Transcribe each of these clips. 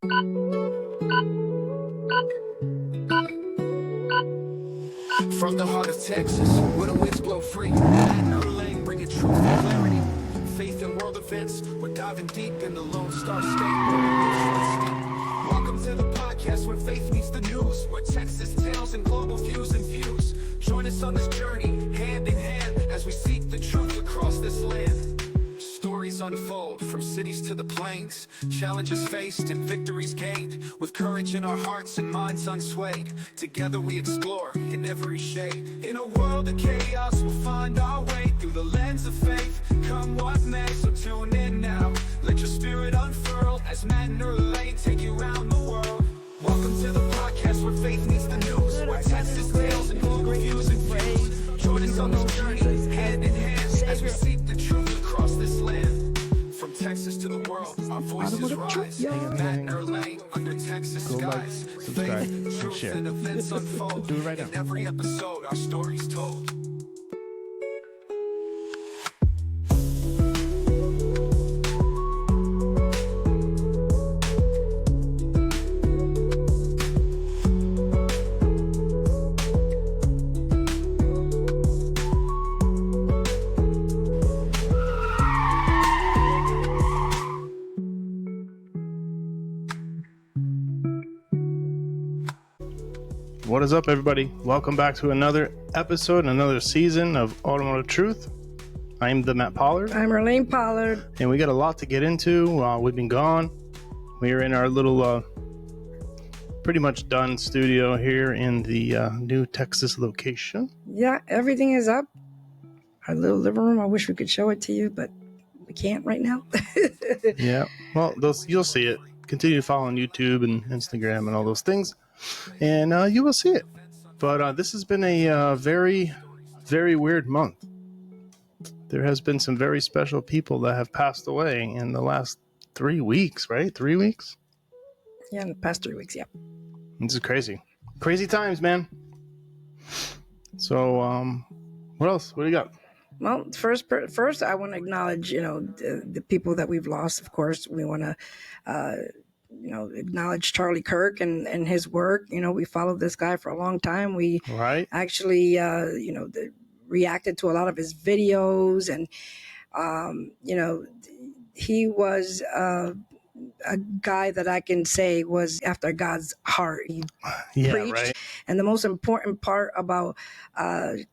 From the heart of Texas, where the winds blow free, and Irlanne bringing truth and clarity. Faith in world events, we're diving deep in the Lone Star State where beliefs run steep. Welcome to the podcast where faith meets the news, where Texas tales and global views infuse. Join us on this journey, hand in hand, as we seek the truth across this land. Stories unfold from cities to the plains, challenges faced and victories gained, with courage in our hearts and minds unswayed. Together we explore in every shade. In a world of chaos, we'll find our way through the lens of faith. Come what may, so tune in now. Let your spirit unfurl as Matt and Irlanne take you around the world. Welcome to the podcast where faith meets the news, where Texas tales and global views infuse. Join us on this journey, hand in hand, as we seek the truth across this land. From Texas to the world, our voices rise. Matt and Irlanne under Texas skies. Faith, truth, and events unfold. Do it right now. In every episode, our stories told. What is up, everybody? Welcome back to another episode, another season of Automotive Truth. I'm the Matt Pollard. I'm Irlanne Pollard. And we got a lot to get into while we've been gone. We're in our little, pretty much done studio here in the new Texas location. Yeah, everything is up. Our little living room, I wish we could show it to you, but we can't right now. Yeah, well, you'll see it. Continue to follow on YouTube and Instagram and all those things, and you will see it. But this has been a very, very weird month. There has been some very special people that have passed away in the last 3 weeks, right? 3 weeks? Yeah, in the past 3 weeks, yeah. This is crazy. Crazy times, man. So, what else? What do you got? Well, first, I want to acknowledge, the people that we've lost. Of course, we want to, acknowledge Charlie Kirk and his work. We followed this guy for a long time. We actually, reacted to a lot of his videos, and, he was a guy that I can say was after God's heart. He preached. Right. And the most important part about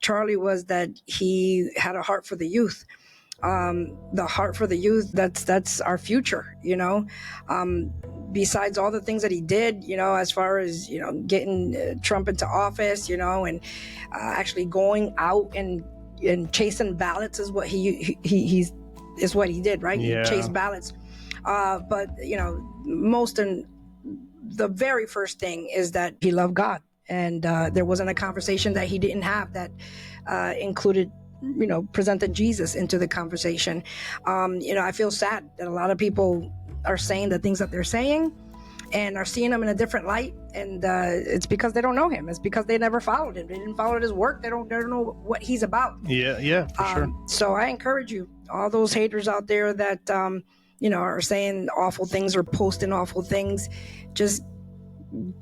Charlie was that he had a heart for the youth. The heart for the youth, that's our future, besides all the things that he did, as far as, getting Trump into office, and actually going out and chasing ballots is what he's what he did, right? Yeah. He chased ballots. But, the very first thing is that he loved God. And there wasn't a conversation that he didn't have that included, presented Jesus into the conversation. I feel sad that a lot of people are saying the things that they're saying and are seeing him in a different light. And it's because they don't know him. It's because they never followed him. They didn't follow his work. They don't know what he's about. Yeah, for sure. So I encourage you, all those haters out there that, are saying awful things or posting awful things, just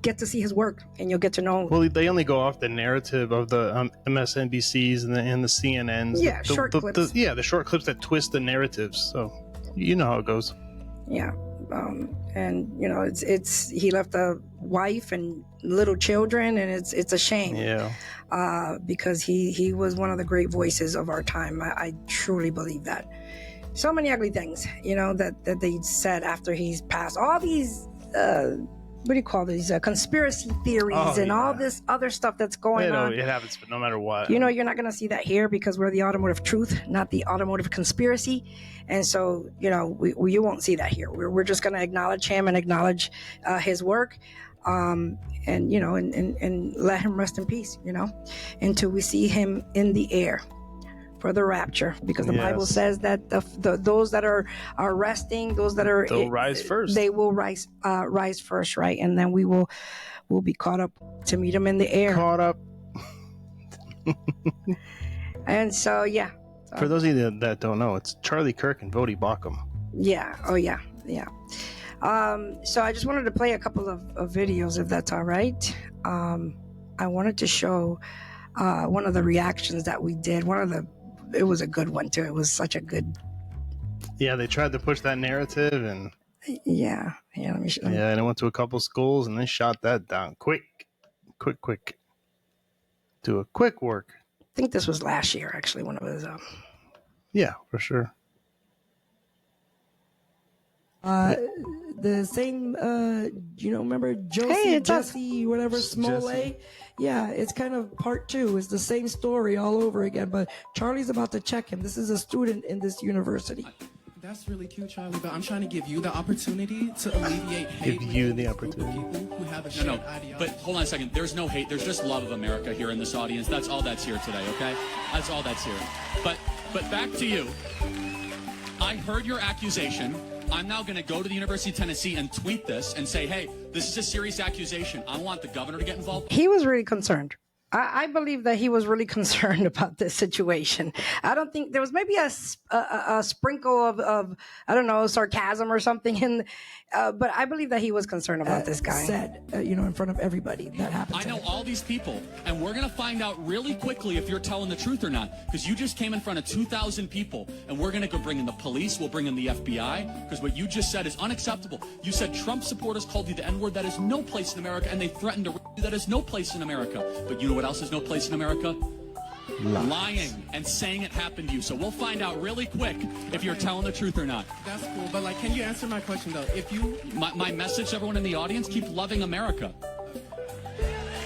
get to see his work and you'll get to know. Well, they only go off the narrative of the MSNBCs and the CNNs. Yeah, short clips. The short clips that twist the narratives. So you know how it goes. Yeah. And it's he left a wife and little children, and it's a shame. Yeah. Because he was one of the great voices of our time. I truly believe that. So many ugly things, that they said after he's passed. All these, what do you call these? Conspiracy theories and all this other stuff that's going on. It happens, but no matter what. You're not going to see that here because we're the Automotive Truth, not the Automotive Conspiracy. And so, you won't see that here. We're just going to acknowledge him and acknowledge his work. And let him rest in peace, until we see him in the air for the rapture, because the Bible says that those that are resting, those that are, they'll rise first. They will rise first, right? And then we'll be caught up to meet him in the air. Caught up. And so, yeah. For those of you that don't know, it's Charlie Kirk and Voddie Bauchum. Yeah. Oh, yeah. Yeah. So I just wanted to play a couple of videos, if that's all right. I wanted to show one of the reactions that we did. It was a good one too. It was such a good. Yeah, they tried to push that narrative, and yeah. Let me and it went to a couple schools, and they shot that down quick. Do a quick work. I think this was last year, actually, when it was. Yeah, for sure. The same, remember Josie, Jesse, whatever, Smollett? Yeah, it's kind of part two. It's the same story all over again, but Charlie's about to check him. This is a student in this university. That's really cute, Charlie, but I'm trying to give you the opportunity to alleviate hate. Give you the opportunity. People who have a shared ideology. But hold on a second. There's no hate. There's just love of America here in this audience. That's all that's here today, okay? That's all that's here. But back to you. I heard your accusation. I'm now going to go to the University of Tennessee and tweet this and say, hey, this is a serious accusation. I want the governor to get involved. He was really concerned. I believe that he was really concerned about this situation. I don't think there was maybe a sprinkle of I don't know, sarcasm or something in, but I believe that he was concerned about this guy. Said, in front of everybody that happened. I know all these people, and we're going to find out really quickly if you're telling the truth or not, because you just came in front of 2,000 people, and we're going to go bring in the police, we'll bring in the FBI, because what you just said is unacceptable. You said Trump supporters called you the N-word. That is no place in America, and they threatened to rape you. That is no place in America. But you know what else is no place in America? Lying and saying it happened to you. So we'll find out really quick if you're telling the truth or not. That's cool, but can you answer my question though? If you, my message to everyone in the audience: keep loving America.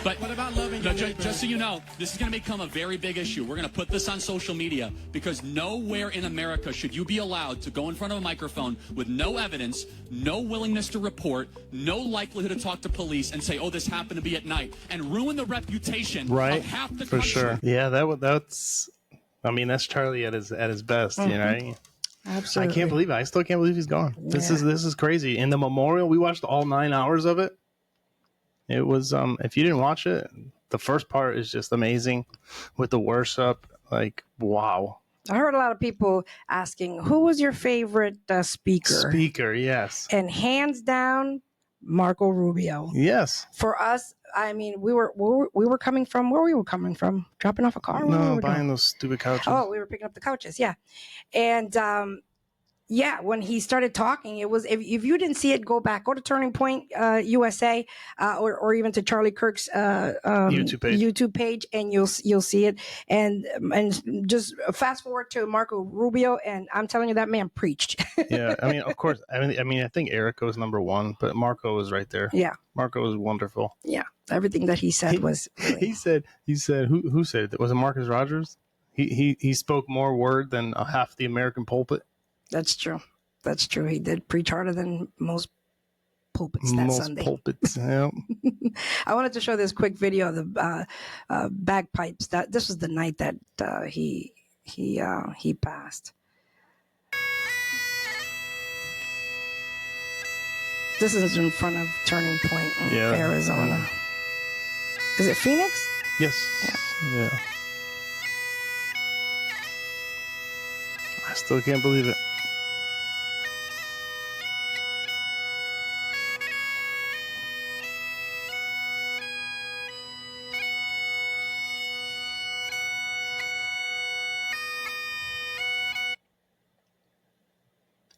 But what about loving your neighbor? Just so you know, this is going to become a very big issue. We're going to put this on social media because nowhere in America should you be allowed to go in front of a microphone with no evidence, no willingness to report, no likelihood to talk to police and say, oh, this happened to be at night, and ruin the reputation of half the country. For sure. Yeah, that's Charlie at his best, right? Absolutely. I can't believe it. I still can't believe he's gone. Yeah. This is crazy. In the memorial, we watched all 9 hours of it. It was if you didn't watch it, the first part is just amazing with the worship. Like, wow. I heard a lot of people asking, who was your favorite speaker? Yes. And hands down, Marco Rubio. Yes. For us, we were coming from where we were coming from, dropping off a car. No, buying those stupid couches. Oh, we were picking up the couches. Yeah. And, when he started talking, it was, if you didn't see it, go to Turning Point USA or even to Charlie Kirk's YouTube page, and you'll see it. And just fast forward to Marco Rubio, and I'm telling you, that man preached. Yeah, of course. I think Erica was number one, but Marco was right there. Yeah, Marco was wonderful. Yeah, everything that he said was. Really... He said who said it? Was it Marcus Rogers? He spoke more word than half the American pulpit. That's true. He did preach harder than most pulpits that Sunday. Pulpits, yeah. I wanted to show this quick video of the bagpipes. This was the night that he passed. This is in front of Turning Point in Arizona. Is it Phoenix? Yes. Yeah. I still can't believe it.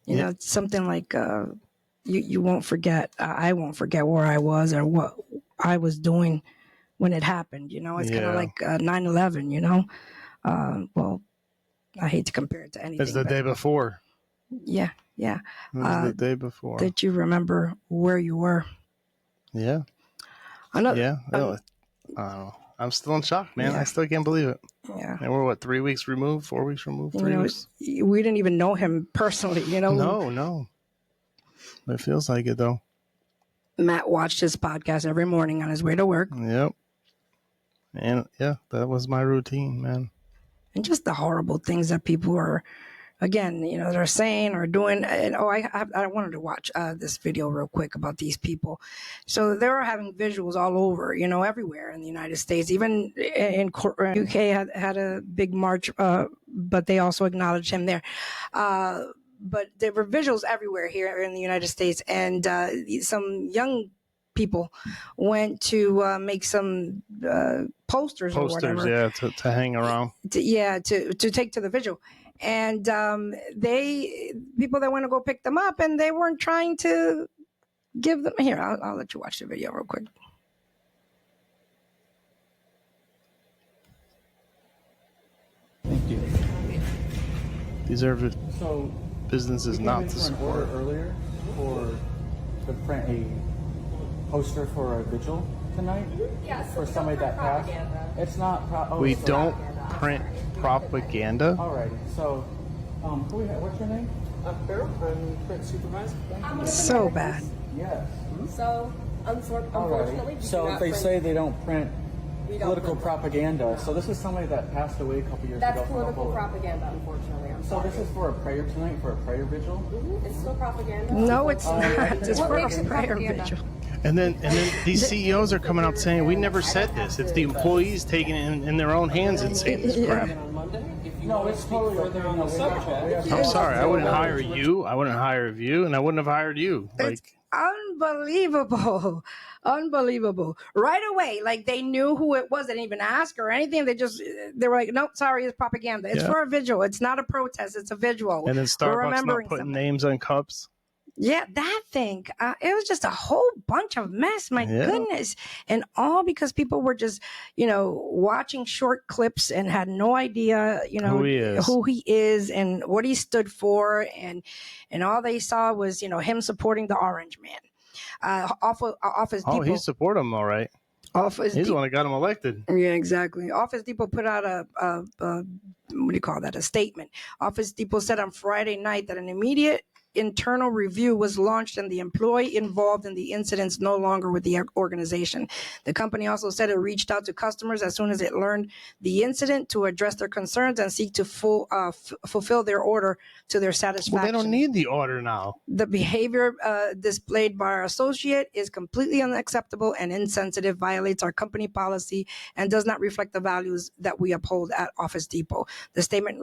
You know, it's something like you won't forget. I won't forget where I was or what I was doing when it happened. You know, it's kind of like 9/11. You know, well, I hate to compare it to anything. It's the day before. Yeah. It was the day before. Did you remember where you were? Yeah. I know. Yeah. I don't know. I'm still in shock, man. I still can't believe it. Yeah. And we're 4 weeks removed? 3 weeks? We didn't even know him personally, you know? No. It feels like it, though. Matt watched his podcast every morning on his way to work. Yep. And, that was my routine, man. And just the horrible things that people are, again, you know, they're saying or doing. And I wanted to watch this video real quick about these people. So they were having visuals all over, you know, everywhere in the United States. Even in UK had a big march, but they also acknowledged him there. but there were visuals everywhere here in the United States, and some young people went to make some posters or whatever. Yeah, to hang around. To take to the vigil. And people that want to go pick them up, and they weren't trying to give them. Here, I'll let you watch the video real quick. Thank you. These are So businesses not to an order support. earlier to print a poster for a vigil tonight. Yes. For somebody that passed. It's not. We don't print propaganda. Alrighty. So, what's your name? Farrell, I'm print supervisor. So bad. Yes. So, unfortunately, we do So not they print- say they don't print we don't political print. propaganda. So this is somebody that passed away a couple years That's ago. from political Ebola. propaganda, unfortunately. I'm So sorry. this is for a prayer tonight, for a prayer vigil. It's still propaganda. No, it's not. It's What for makes a it prayer propaganda? vigil. And then these CEOs are coming out saying, we never said this. It's the employees taking it in their own hands and saying this crap. On Monday, if you No, want it's to speak totally further on the subject. I'm sorry, I wouldn't hire you. I wouldn't hire you, and I wouldn't have hired you. It's unbelievable. Unbelievable. Right away, like they knew who it was. They didn't even ask or anything. They were like, nope, sorry, it's propaganda. It's for a vigil. It's not a protest. It's a vigil. And then We're Starbucks not remembering putting somebody. names on cups. Yeah, that thing. It was just a whole bunch of mess. My goodness. And all because people were just, watching short clips and had no idea, who he is and what he stood for. And all they saw was, him supporting the Orange Man. Office Depot. Oh, he support him, all right. He's the one that got him elected. Yeah, exactly. Office Depot put out a what do you call that? A statement. Office Depot said on Friday night that an immediate internal review was launched and the employee involved in the incidents no longer with the organization. The company also said it reached out to customers as soon as it learned the incident to address their concerns and seek to fulfill their order to their satisfaction. Well, they don't need the order now. The behavior displayed by our associate is completely unacceptable and insensitive, violates our company policy, and does not reflect the values that we uphold at Office Depot. The statement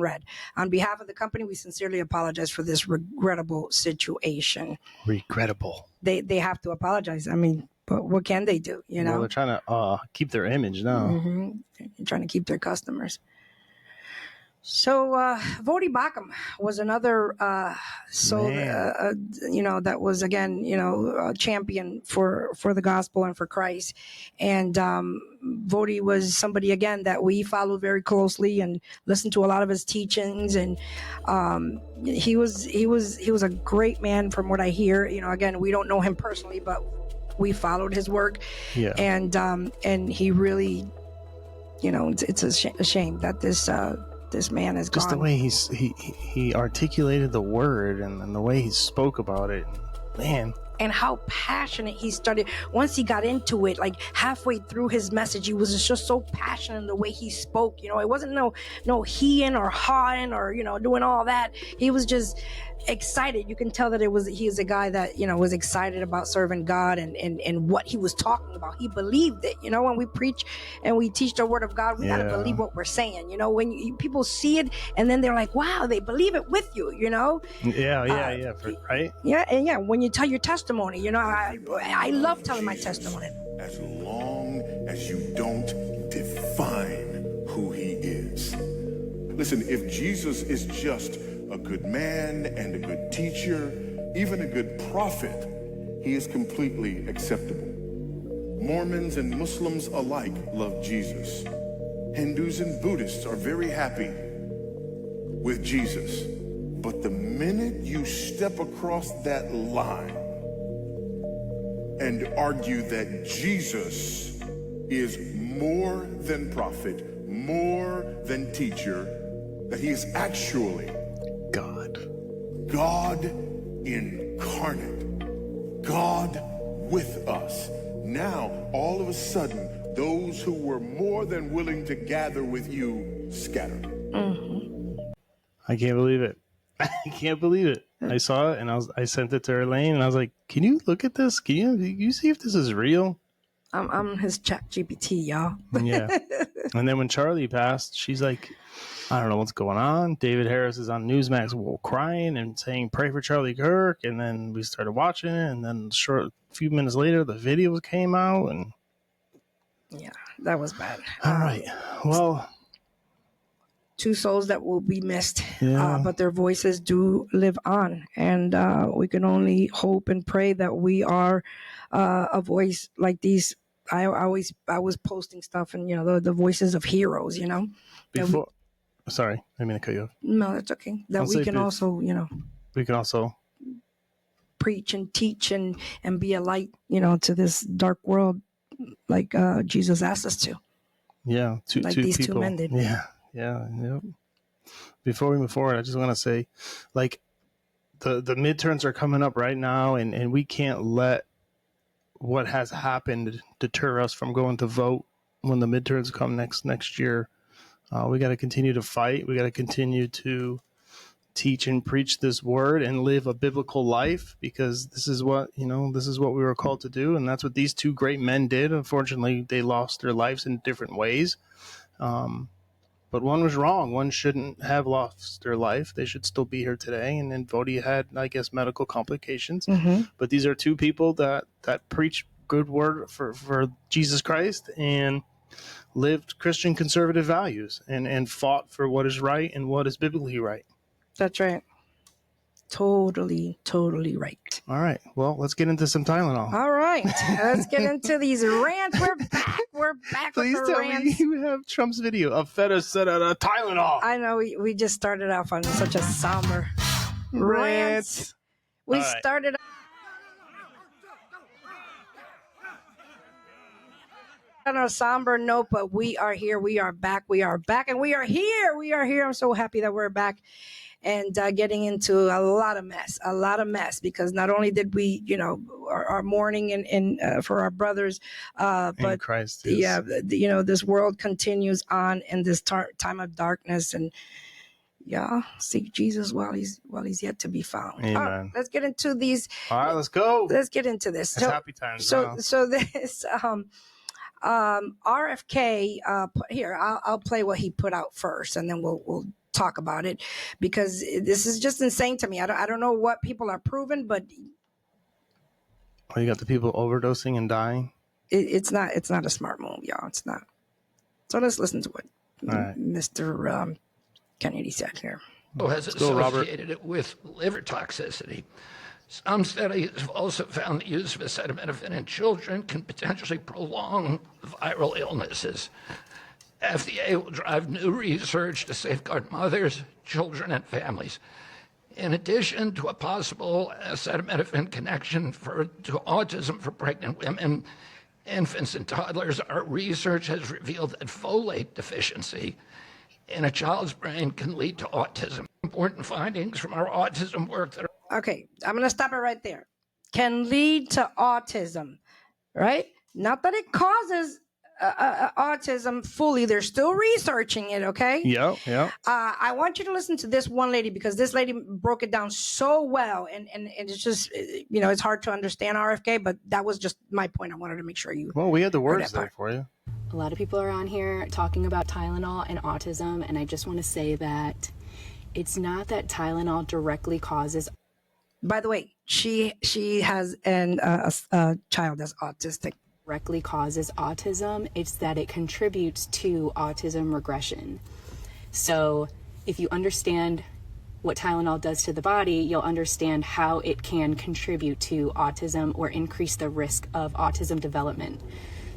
read, on behalf of the company, we sincerely apologize for this regrettable situation. Regrettable. They have to apologize. I mean, but what can they do? Well, they're trying to keep their image now. Mm-hmm. They're trying to keep their customers. So Voddie Bauchum was another that was again a champion for the gospel and for Christ, and Voddie was somebody again that we followed very closely and listened to a lot of his teachings, and he was a great man from what I hear. Again, we don't know him personally, but we followed his work, and he really, it's a shame that this man is just gone. the way he articulated the word and the way he spoke about it, man. And how passionate he started once he got into it. Like halfway through his message, he was just so passionate in the way he spoke. It wasn't no heeing or hawing or doing all that. He was just excited. You can tell that he is a guy that was excited about serving God and what he was talking about. He believed it. When we preach and we teach the word of God, we gotta believe what we're saying. When people see it and then they're like, wow, they believe it with you. Right. When you tell your testimony, I love telling my testimony. As long as you don't define who he is. Listen, if Jesus is just a good man and a good teacher, even a good prophet, he is completely acceptable. Mormons and Muslims alike love Jesus. Hindus and Buddhists are very happy with Jesus. But the minute you step across that line and argue that Jesus is more than prophet, more than teacher, that he is actually God incarnate, God with us. Now, all of a sudden, those who were more than willing to gather with you scatter. Mm-hmm. I can't believe it. I can't believe it. I saw it and I sent it to Irlanne and I was like, can you look at this? Can you see if this is real? I'm his chat GPT, y'all. Yeah. And then when Charlie passed, she's like, I don't know what's going on. David Harris is on Newsmax crying and saying, pray for Charlie Kirk. And then we started watching it. And then a few minutes later, the video came out. And yeah, that was bad. All right. Well, two souls that will be missed, yeah. But their voices do live on. And we can only hope and pray that we are a voice like these. I was posting stuff and, the voices of heroes, Sorry, I didn't mean to cut you off. No, that's okay. That we can also, we can also preach and teach and be a light, to this dark world, like Jesus asked us to. Yeah, like two these people. 2 men did. Yeah. Before we move forward, I just want to say, like, the midterms are coming up right now, and we can't let what has happened deter us from going to vote when the midterms come next year. We got to continue to fight. We got to continue to teach and preach this word and live a biblical life, because this is what we were called to do. And that's what these two great men did. Unfortunately, they lost their lives in different ways. But one was wrong. One shouldn't have lost their life. They should still be here today. And then Voddie had, I guess, medical complications. Mm-hmm. But these are two people that preach good word for Jesus Christ and lived Christian conservative values and fought for what is right and what is biblically right. That's right. Totally right. All right. Well, let's get into some Tylenol. All right. Let's get into these rants. We're back Please with the tell rants. me you have Trump's video of feta set out of Tylenol. I know we just started off on such a somber rant. We started on a somber note, but we are here. We are back. And we are here. I'm so happy that we're back and getting into a lot of mess, because not only did we, our mourning and for our brothers, but in Christ, yes. Yeah, this world continues on in this time of darkness, and seek Jesus while he's yet to be found. Amen. All right, let's get into these. All right, let's go. Let's get into this. It's happy times. So this RFK here, I'll play what he put out first, and then we'll talk about it, because this is just insane to me. I don't know what people are proving, but you got the people overdosing and dying. It's not a smart move, y'all. It's not. So let's listen to what Mr. Kennedy said here. Has associated it with liver toxicity. Some studies have also found the use of acetaminophen in children can potentially prolong viral illnesses. FDA will drive new research to safeguard mothers, children, and families. In addition to a possible acetaminophen connection to autism for pregnant women, infants, and toddlers, our research has revealed that folate deficiency in a child's brain can lead to autism. Important findings from our autism work that are... Okay, I'm going to stop it right there. Can lead to autism, right? Not that it causes autism fully. They're still researching it, okay? Yeah. I want you to listen to this one lady, because this lady broke it down so well, and it's just, it's hard to understand RFK, but that was just my point. I wanted to make sure you... Well, we had the words there for you. A lot of people are on here talking about Tylenol and autism, and I just want to say that it's not that Tylenol directly causes... By the way, she has a child that's autistic. Directly causes autism. It's that it contributes to autism regression. So if you understand what Tylenol does to the body, you'll understand how it can contribute to autism or increase the risk of autism development.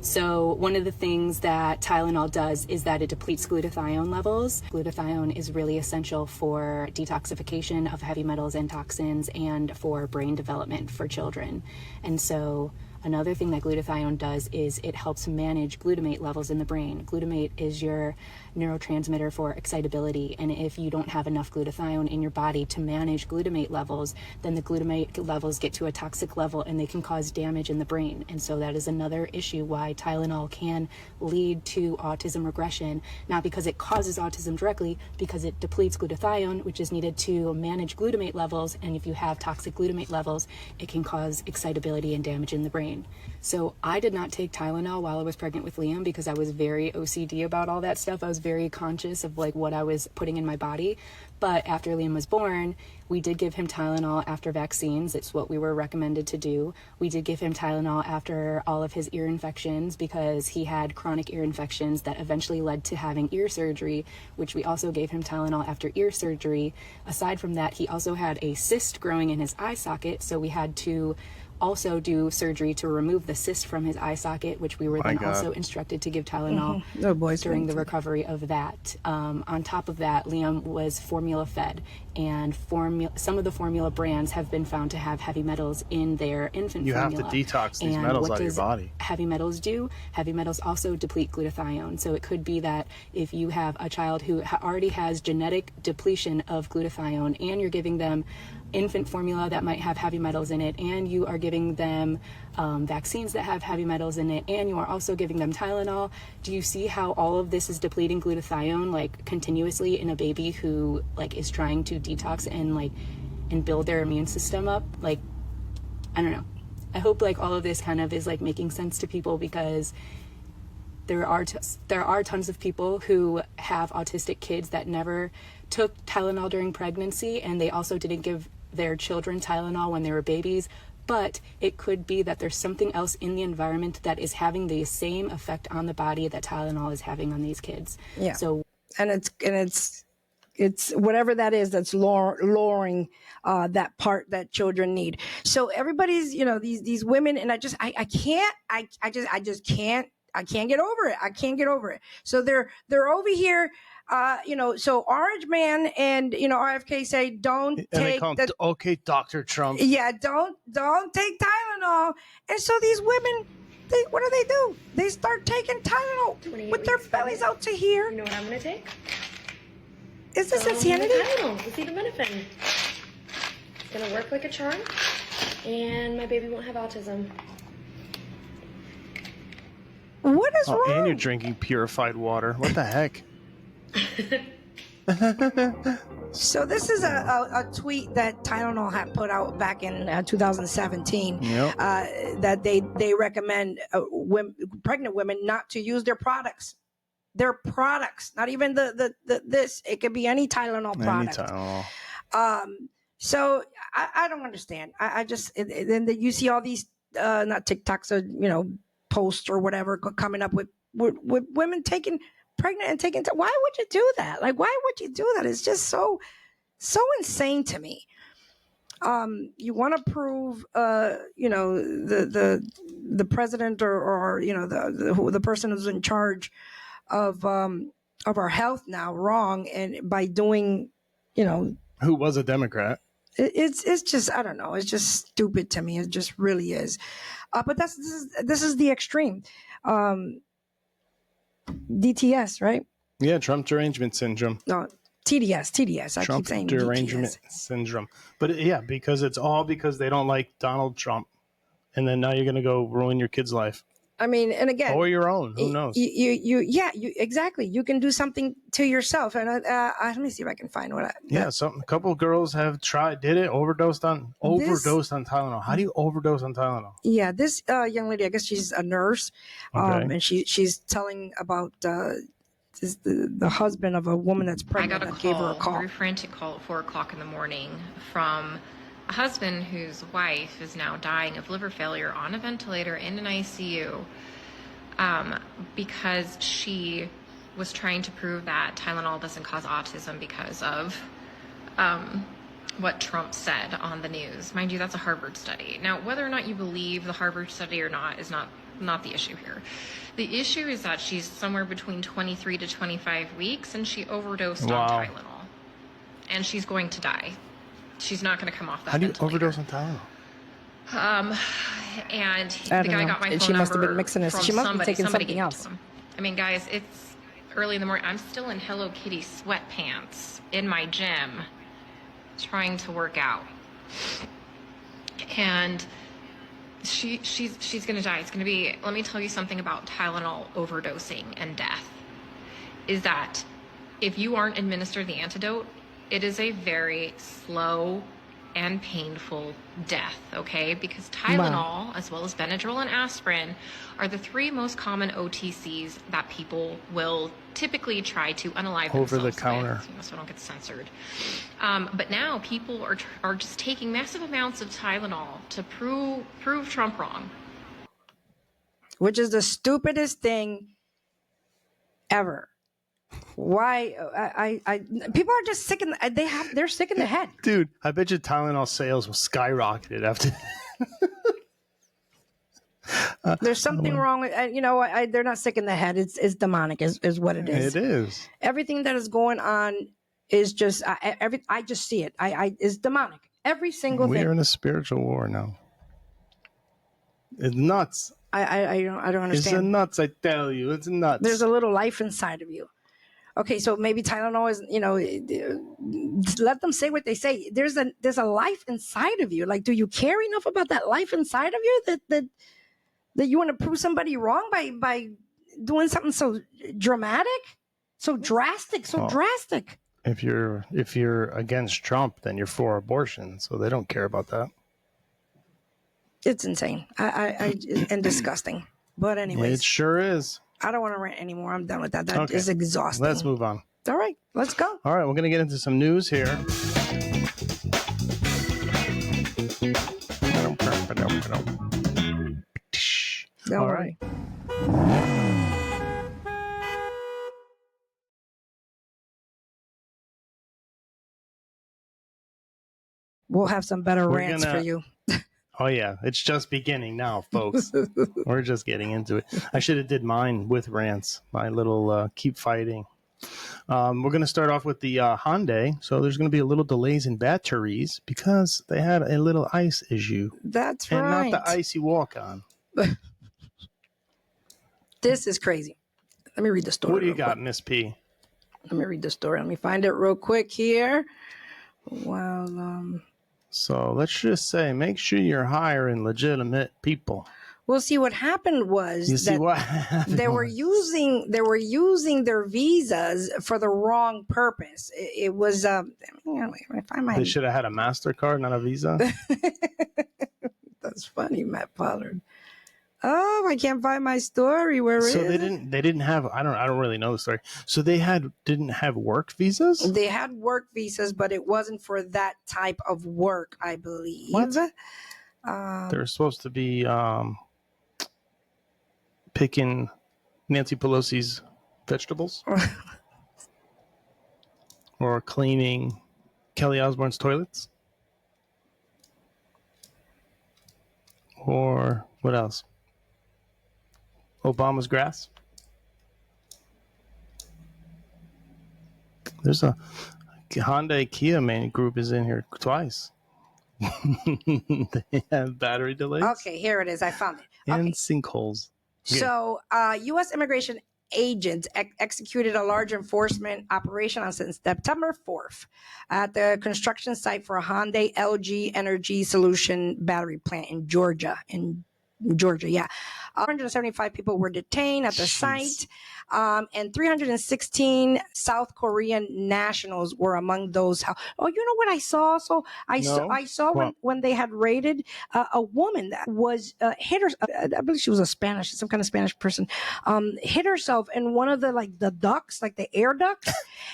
So one of the things that Tylenol does is that it depletes glutathione levels. Glutathione is really essential for detoxification of heavy metals and toxins and for brain development for children. And so another thing that glutathione does is it helps manage glutamate levels in the brain. Glutamate is your neurotransmitter for excitability, and if you don't have enough glutathione in your body to manage glutamate levels, then the glutamate levels get to a toxic level and they can cause damage in the brain. And so that is another issue why Tylenol can lead to autism regression, not because it causes autism directly, because it depletes glutathione, which is needed to manage glutamate levels, and if you have toxic glutamate levels, it can cause excitability and damage in the brain. brain. So I did not take Tylenol while I was pregnant with Liam because I was very OCD about all that stuff. I was very conscious of like what I was putting in my body. But after Liam was born, we did give him Tylenol after vaccines. It's what we were recommended to do. We did give him Tylenol after all of his ear infections because he had chronic ear infections that eventually led to having ear surgery, which we also gave him Tylenol after ear surgery. Aside from that, he also had a cyst growing in his eye socket, so we had to also do surgery to remove the cyst from his eye socket, which we were then also instructed to give Tylenol during the recovery of that. On top of that, Liam was formula fed, and some of the formula brands have been found to have heavy metals in their infant formula. You have to detox these metals out of your body. Heavy metals do? Heavy metals also deplete glutathione. So it could be that if you have a child who already has genetic depletion of glutathione and you're giving them infant formula that might have heavy metals in it, and you are giving them vaccines that have heavy metals in it, and you are also giving them Tylenol, do you see how all of this is depleting glutathione like continuously in a baby who like is trying to detox and build their immune system up? Like, I don't know. I hope like all of this kind of is like making sense to people, because there are tons of people who have autistic kids that never took Tylenol during pregnancy, and they also didn't give their children Tylenol when they were babies. But it could be that there's something else in the environment that is having the same effect on the body that Tylenol is having on these kids. Yeah. So it's whatever that is that's lowering that part that children need. So everybody's, these women, and I just can't get over it. I can't get over it. So they're over here, so Orange Man and, RFK say, don't take okay, Dr. Trump. Yeah, don't take Tylenol. And so these women, what do? They start taking Tylenol with their bellies out to here. You know what I'm going to take? Is this insanity? Tylenol, acetaminophen. It's going to work like a charm, and my baby won't have autism. What is wrong? And you're drinking purified water. What the heck? So this is a tweet that Tylenol had put out back in 2017. Yep. That they recommend pregnant women not to use their products. Their products, not even this. It could be any Tylenol product. Any Tylenol. So I don't understand. I just, and then you see all these not TikToks or posts or whatever coming up with women taking pregnant and taking. Why would you do that? Like, why would you do that? It's just so insane to me. You want to prove, the president or the person who's in charge of our health now wrong, and by doing, who was a Democrat. It's just, I don't know. It's just stupid to me. It just really is. But this is the extreme. DTS, right? Yeah, Trump derangement syndrome. No, TDS. I keep saying derangement syndrome. But yeah, because it's all because they don't like Donald Trump. And then now you're going to go ruin your kid's life. I mean, and again, or your own. Who knows? You exactly. You can do something to yourself. And let me see if I can find what. A couple of girls have overdosed on Tylenol. How do you overdose on Tylenol? Yeah, this young lady, I guess she's a nurse, and she's telling about the husband of a woman that's pregnant. I got gave her a call. A very frantic call at 4:00 in the morning from a husband whose wife is now dying of liver failure on a ventilator in an ICU because she was trying to prove that Tylenol doesn't cause autism because of what Trump said on the news. Mind you, that's a Harvard study. Now, whether or not you believe the Harvard study or not is not the issue here. The issue is that she's somewhere between 23 to 25 weeks and she overdosed on Tylenol. And she's going to die. She's not going to come off that ventilator. How do you overdose on Tylenol? And the guy got my phone she must have number been mixing this. from She must somebody. be taking Somebody something gave it else. to him. I mean, guys, it's early in the morning. I'm still in Hello Kitty sweatpants in my gym trying to work out. And she's going to die. It's going to be, let me tell you something about Tylenol overdosing and death, is that if you aren't administered the antidote, it is a very slow and painful death, okay? Because Tylenol, as well as Benadryl and aspirin, are the 3 most common OTCs that people will typically try to unalive over themselves the counter with, so it don't get censored. But now people are just taking massive amounts of Tylenol to prove Trump wrong. Which is the stupidest thing ever. Why? People are just sick in they're sick in the head. Dude, I bet you Tylenol sales will skyrocketed after. There's something wrong with they're not sick in the head. It's demonic is what it is. It is. Everything that is going on is just I just see it. It's demonic. Every single thing. We're in a spiritual war now. It's nuts. I don't understand. It's nuts, I tell you. It's nuts. There's a little life inside of you. Okay, so maybe Tylenol is, let them say what they say. There's a life inside of you. Like, do you care enough about that life inside of you that you want to prove somebody wrong by doing something so dramatic, so drastic, drastic? If you're against Trump, then you're for abortion, so they don't care about that. It's insane. And disgusting. But anyways, it sure is. I don't want to rant anymore. I'm done with that. That is exhausting. Let's move on. All right, let's go. All right, we're going to get into some news here. All right. We'll have some better rants for you. Oh, yeah. It's just beginning now, folks. We're just getting into it. I should have did mine with rants, my little keep fighting. We're going to start off with the Hyundai. So there's going to be a little delays in batteries because they had a little ice issue. That's right. And not the icy walk-on. This is crazy. Let me read the story. What do you got, Miss P? Let me read the story. Let me find it real quick here. Well, So let's just say, make sure you're hiring legitimate people. Well, see, what happened was they were using their visas for the wrong purpose. It was They should have had a MasterCard, not a Visa. That's funny, Matt Pollard. Oh, I can't find my story. Where is it? They didn't have. I don't really know the story. So they didn't have work visas. They had work visas, but it wasn't for that type of work, I believe. What? They're supposed to be picking Nancy Pelosi's vegetables or cleaning Kelly Osbourne's toilets, or what else? Obama's grass. There's a Hyundai Kia main group is in here twice. They have battery delays. Okay, here it is. I found it. And sinkholes. So, U.S. immigration agents executed a large enforcement operation on September 4th at the construction site for a Hyundai LG Energy Solution battery plant in Georgia. Yeah. 175 people were detained at the site, and 316 South Korean nationals were among those. Oh, you know what I saw? So I saw when they had raided a woman that was hit her. I believe she was some kind of Spanish person, hit herself in one of the ducts, like the air ducts,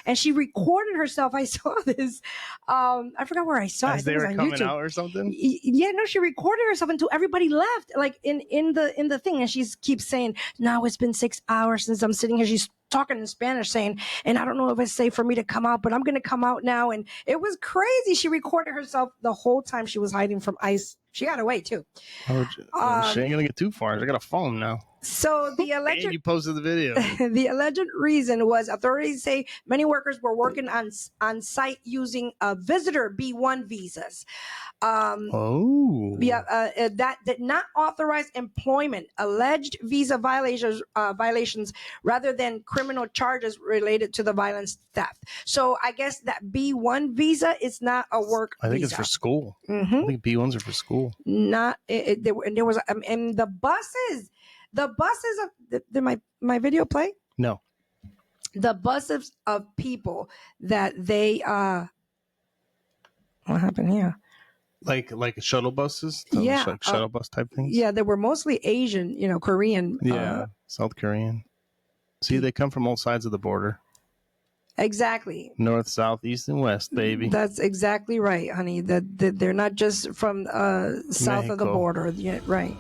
and she recorded herself. I saw this. I forgot where I saw it. As they were coming out or something. Yeah, no, she recorded herself until everybody left, like in the thing, and she keeps saying, "Now it's been 6 hours since I'm sitting here." She's talking in Spanish, saying, "And I don't know if it's safe for me to come out, but I'm going to come out now." And it was crazy. She recorded herself the whole time she was hiding from ICE. She got away too. She ain't gonna get too far. I got a phone now. So the alleged and you posted the video. The alleged reason was authorities say many workers were working on site using visitor B1 visas. That did not authorize employment. Alleged visa violations rather than criminal charges related to the violence theft. So I guess that B1 visa is not a work. I think visa. It's for school. Mm-hmm. I think B1s are for school. Not there was and the buses. The buses of did my video play? No. The buses of people that they what happened here? Like shuttle buses? Yeah, Like shuttle bus type things? Yeah, they were mostly Asian, Korean. Yeah, South Korean. See, they come from all sides of the border. Exactly. North, south, east, and west, baby. That's exactly right, honey. That they're not just from south of the Mexico. border. Yeah, right.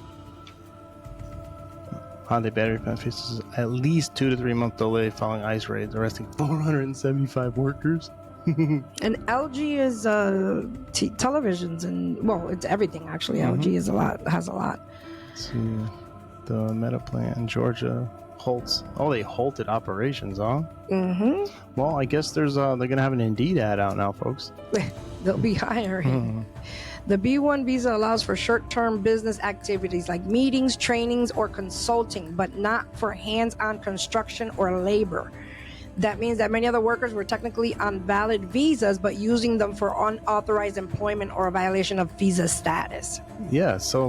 Hyundai battery plant faces at least 2 to 3 month delay following ICE raids, arresting 475 workers. And LG is televisions and it's everything actually. Mm-hmm. LG has a lot. Let's see, the Meta plant in Georgia halts. Oh, they halted operations, huh? Mm-hmm. Well, I guess they're gonna have an Indeed ad out now, folks. They'll be hiring. The B1 visa allows for short-term business activities like meetings, trainings, or consulting, but not for hands-on construction or labor. That means that many other workers were technically on valid visas, but using them for unauthorized employment or a violation of visa status. Yeah, so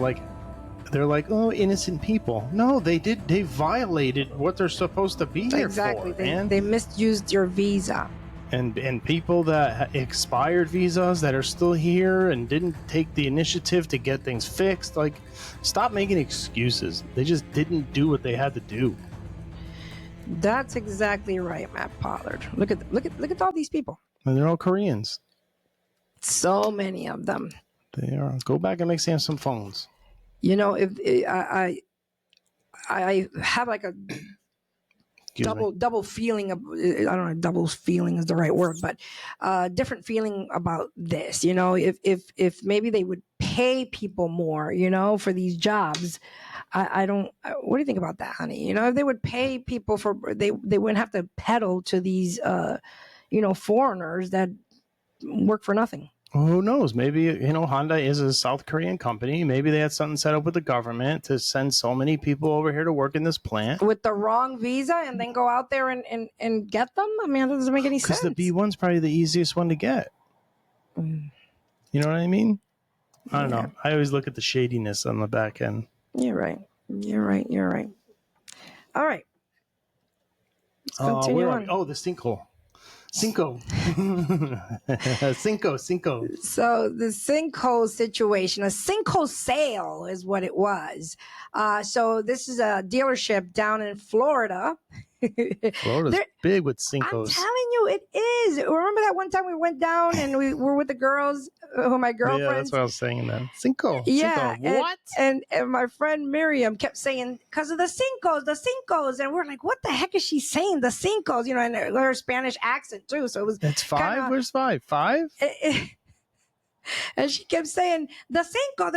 they're like, oh, innocent people. No, they violated what they're supposed to be here Exactly. for, man. They misused your visa. And people that expired visas that are still here and didn't take the initiative to get things fixed, stop making excuses. They just didn't do what they had to do. That's exactly right, Matt Pollard. Look at all these people. And they're all Koreans. So many of them. They are. Go back and make Samsung phones. If I have like a double feeling of, I don't know if double feeling is the right word, but different feeling about this. If maybe they would pay people more, for these jobs. I don't. What do you think about that, honey? If they would pay people they wouldn't have to peddle to these, foreigners that work for nothing. Well, who knows? Maybe, Honda is a South Korean company. Maybe they had something set up with the government to send so many people over here to work in this plant. With the wrong visa and then go out there and get them? I mean, that doesn't make any sense. Because the B1's probably the easiest one to get. You know what I mean? I don't know. I always look at the shadiness on the back end. You're right. All right. Let's continue on. Oh, the sinkhole. Cinco. Cinco. So the sinkhole situation, a sinkhole sale is what it was. So this is a dealership down in Florida. Florida's big with sinkos. I'm telling you, it is. Remember that one time we went down and we were with the girls, my girlfriends? Yeah, that's what I was saying then. Cinco. Yeah. Cinco. What? And my friend Miriam kept saying, because of the Cincos. And we're like, what the heck is she saying? The Cincos, and her Spanish accent too. So it was. It's five? Where's five? Five? And she kept saying, the Cinco.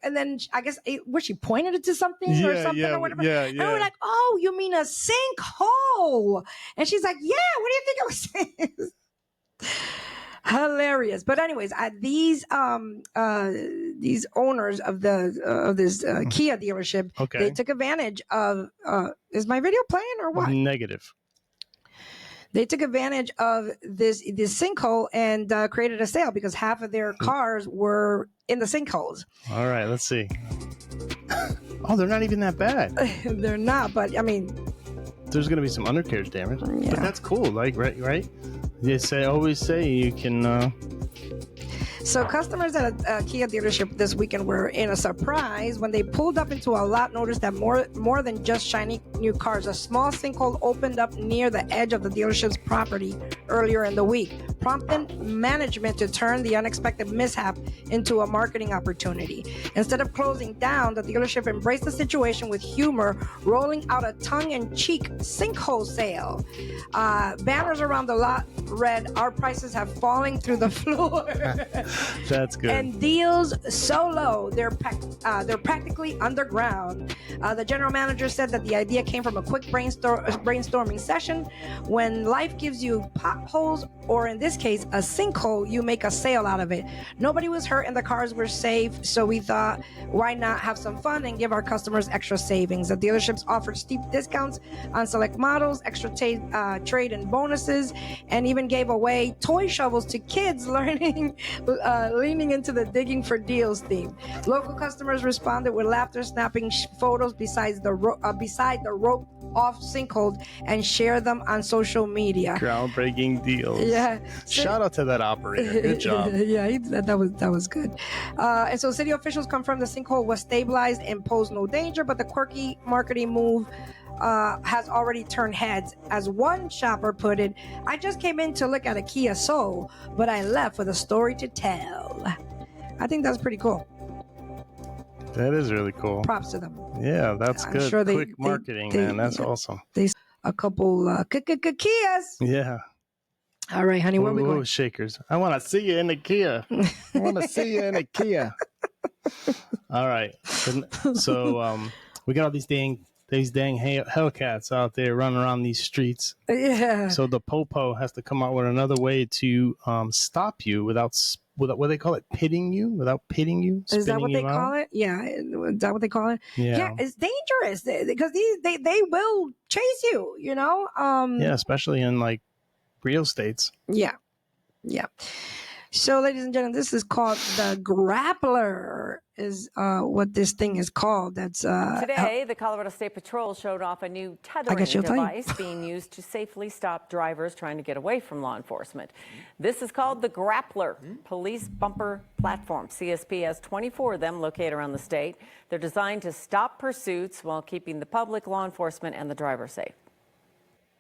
And then I guess, was she pointed it to something or something or whatever? Yeah. And we're like, oh, you mean a sinkhole? And she's like, yeah, what do you think I was saying? Hilarious. But anyways, these owners of this Kia dealership, they took advantage of, is my video playing or what? Negative. They took advantage of this sinkhole and created a sale because half of their cars were in the sinkholes. All right, let's see. Oh, they're not even that bad. They're not, but I mean, there's going to be some undercarriage damage, yeah. But that's cool. Right? They always say you can. So customers at a Kia dealership this weekend were in a surprise when they pulled up into a lot, noticed that more than just shiny new cars, a small sinkhole opened up near the edge of the dealership's property earlier in the week, prompting management to turn the unexpected mishap into a marketing opportunity. Instead of closing down, the dealership embraced the situation with humor, rolling out a tongue-in-cheek sinkhole sale. Banners around the lot read, "Our prices have fallen through the floor." That's good. And deals so low, they're practically underground. The general manager said that the idea came from a quick brainstorming session. When life gives you potholes, or in this case, a sinkhole, you make a sale out of it. Nobody was hurt and the cars were safe, so we thought, why not have some fun and give our customers extra savings? The dealerships offered steep discounts on select models, extra trade-in bonuses, and even gave away toy shovels to kids leaning into the digging for deals theme. Local customers responded with laughter, snapping photos beside the rope off sinkhole and share them on social media. Groundbreaking deals. Yeah. Shout out to that operator. Good job. Yeah, that was good. And so city officials confirmed the sinkhole was stabilized and posed no danger, but the quirky marketing move has already turned heads. As one shopper put it, I just came in to look at a Kia Soul, but I left with a story to tell. I think that's pretty cool. That is really cool. Props to them. Yeah, that's I'm good. sure Quick marketing, man. That's awesome. They a couple Kias. Yeah. All right, honey, where are we going? Shakers. I want to see you in the Kia. I want to see you in the Kia. All right. So we got all these dang Hellcats out there running around these streets. Yeah. So the Popo has to come out with another way to stop you without what they call it, pitting you, without pitting you. Is that what they call it? Yeah. Is that what they call it? Yeah. It's dangerous because they will chase you, you know? Yeah, especially in like real states. Yeah. Yeah. So, ladies and gentlemen, this is called the Grappler, is what this thing is called. That's today, the Colorado State Patrol showed off a new tethering device being used to safely stop drivers trying to get away from law enforcement. This is called the Grappler Police Bumper Platform. CSP has 24 of them located around the state. They're designed to stop pursuits while keeping the public, law enforcement, and the driver safe.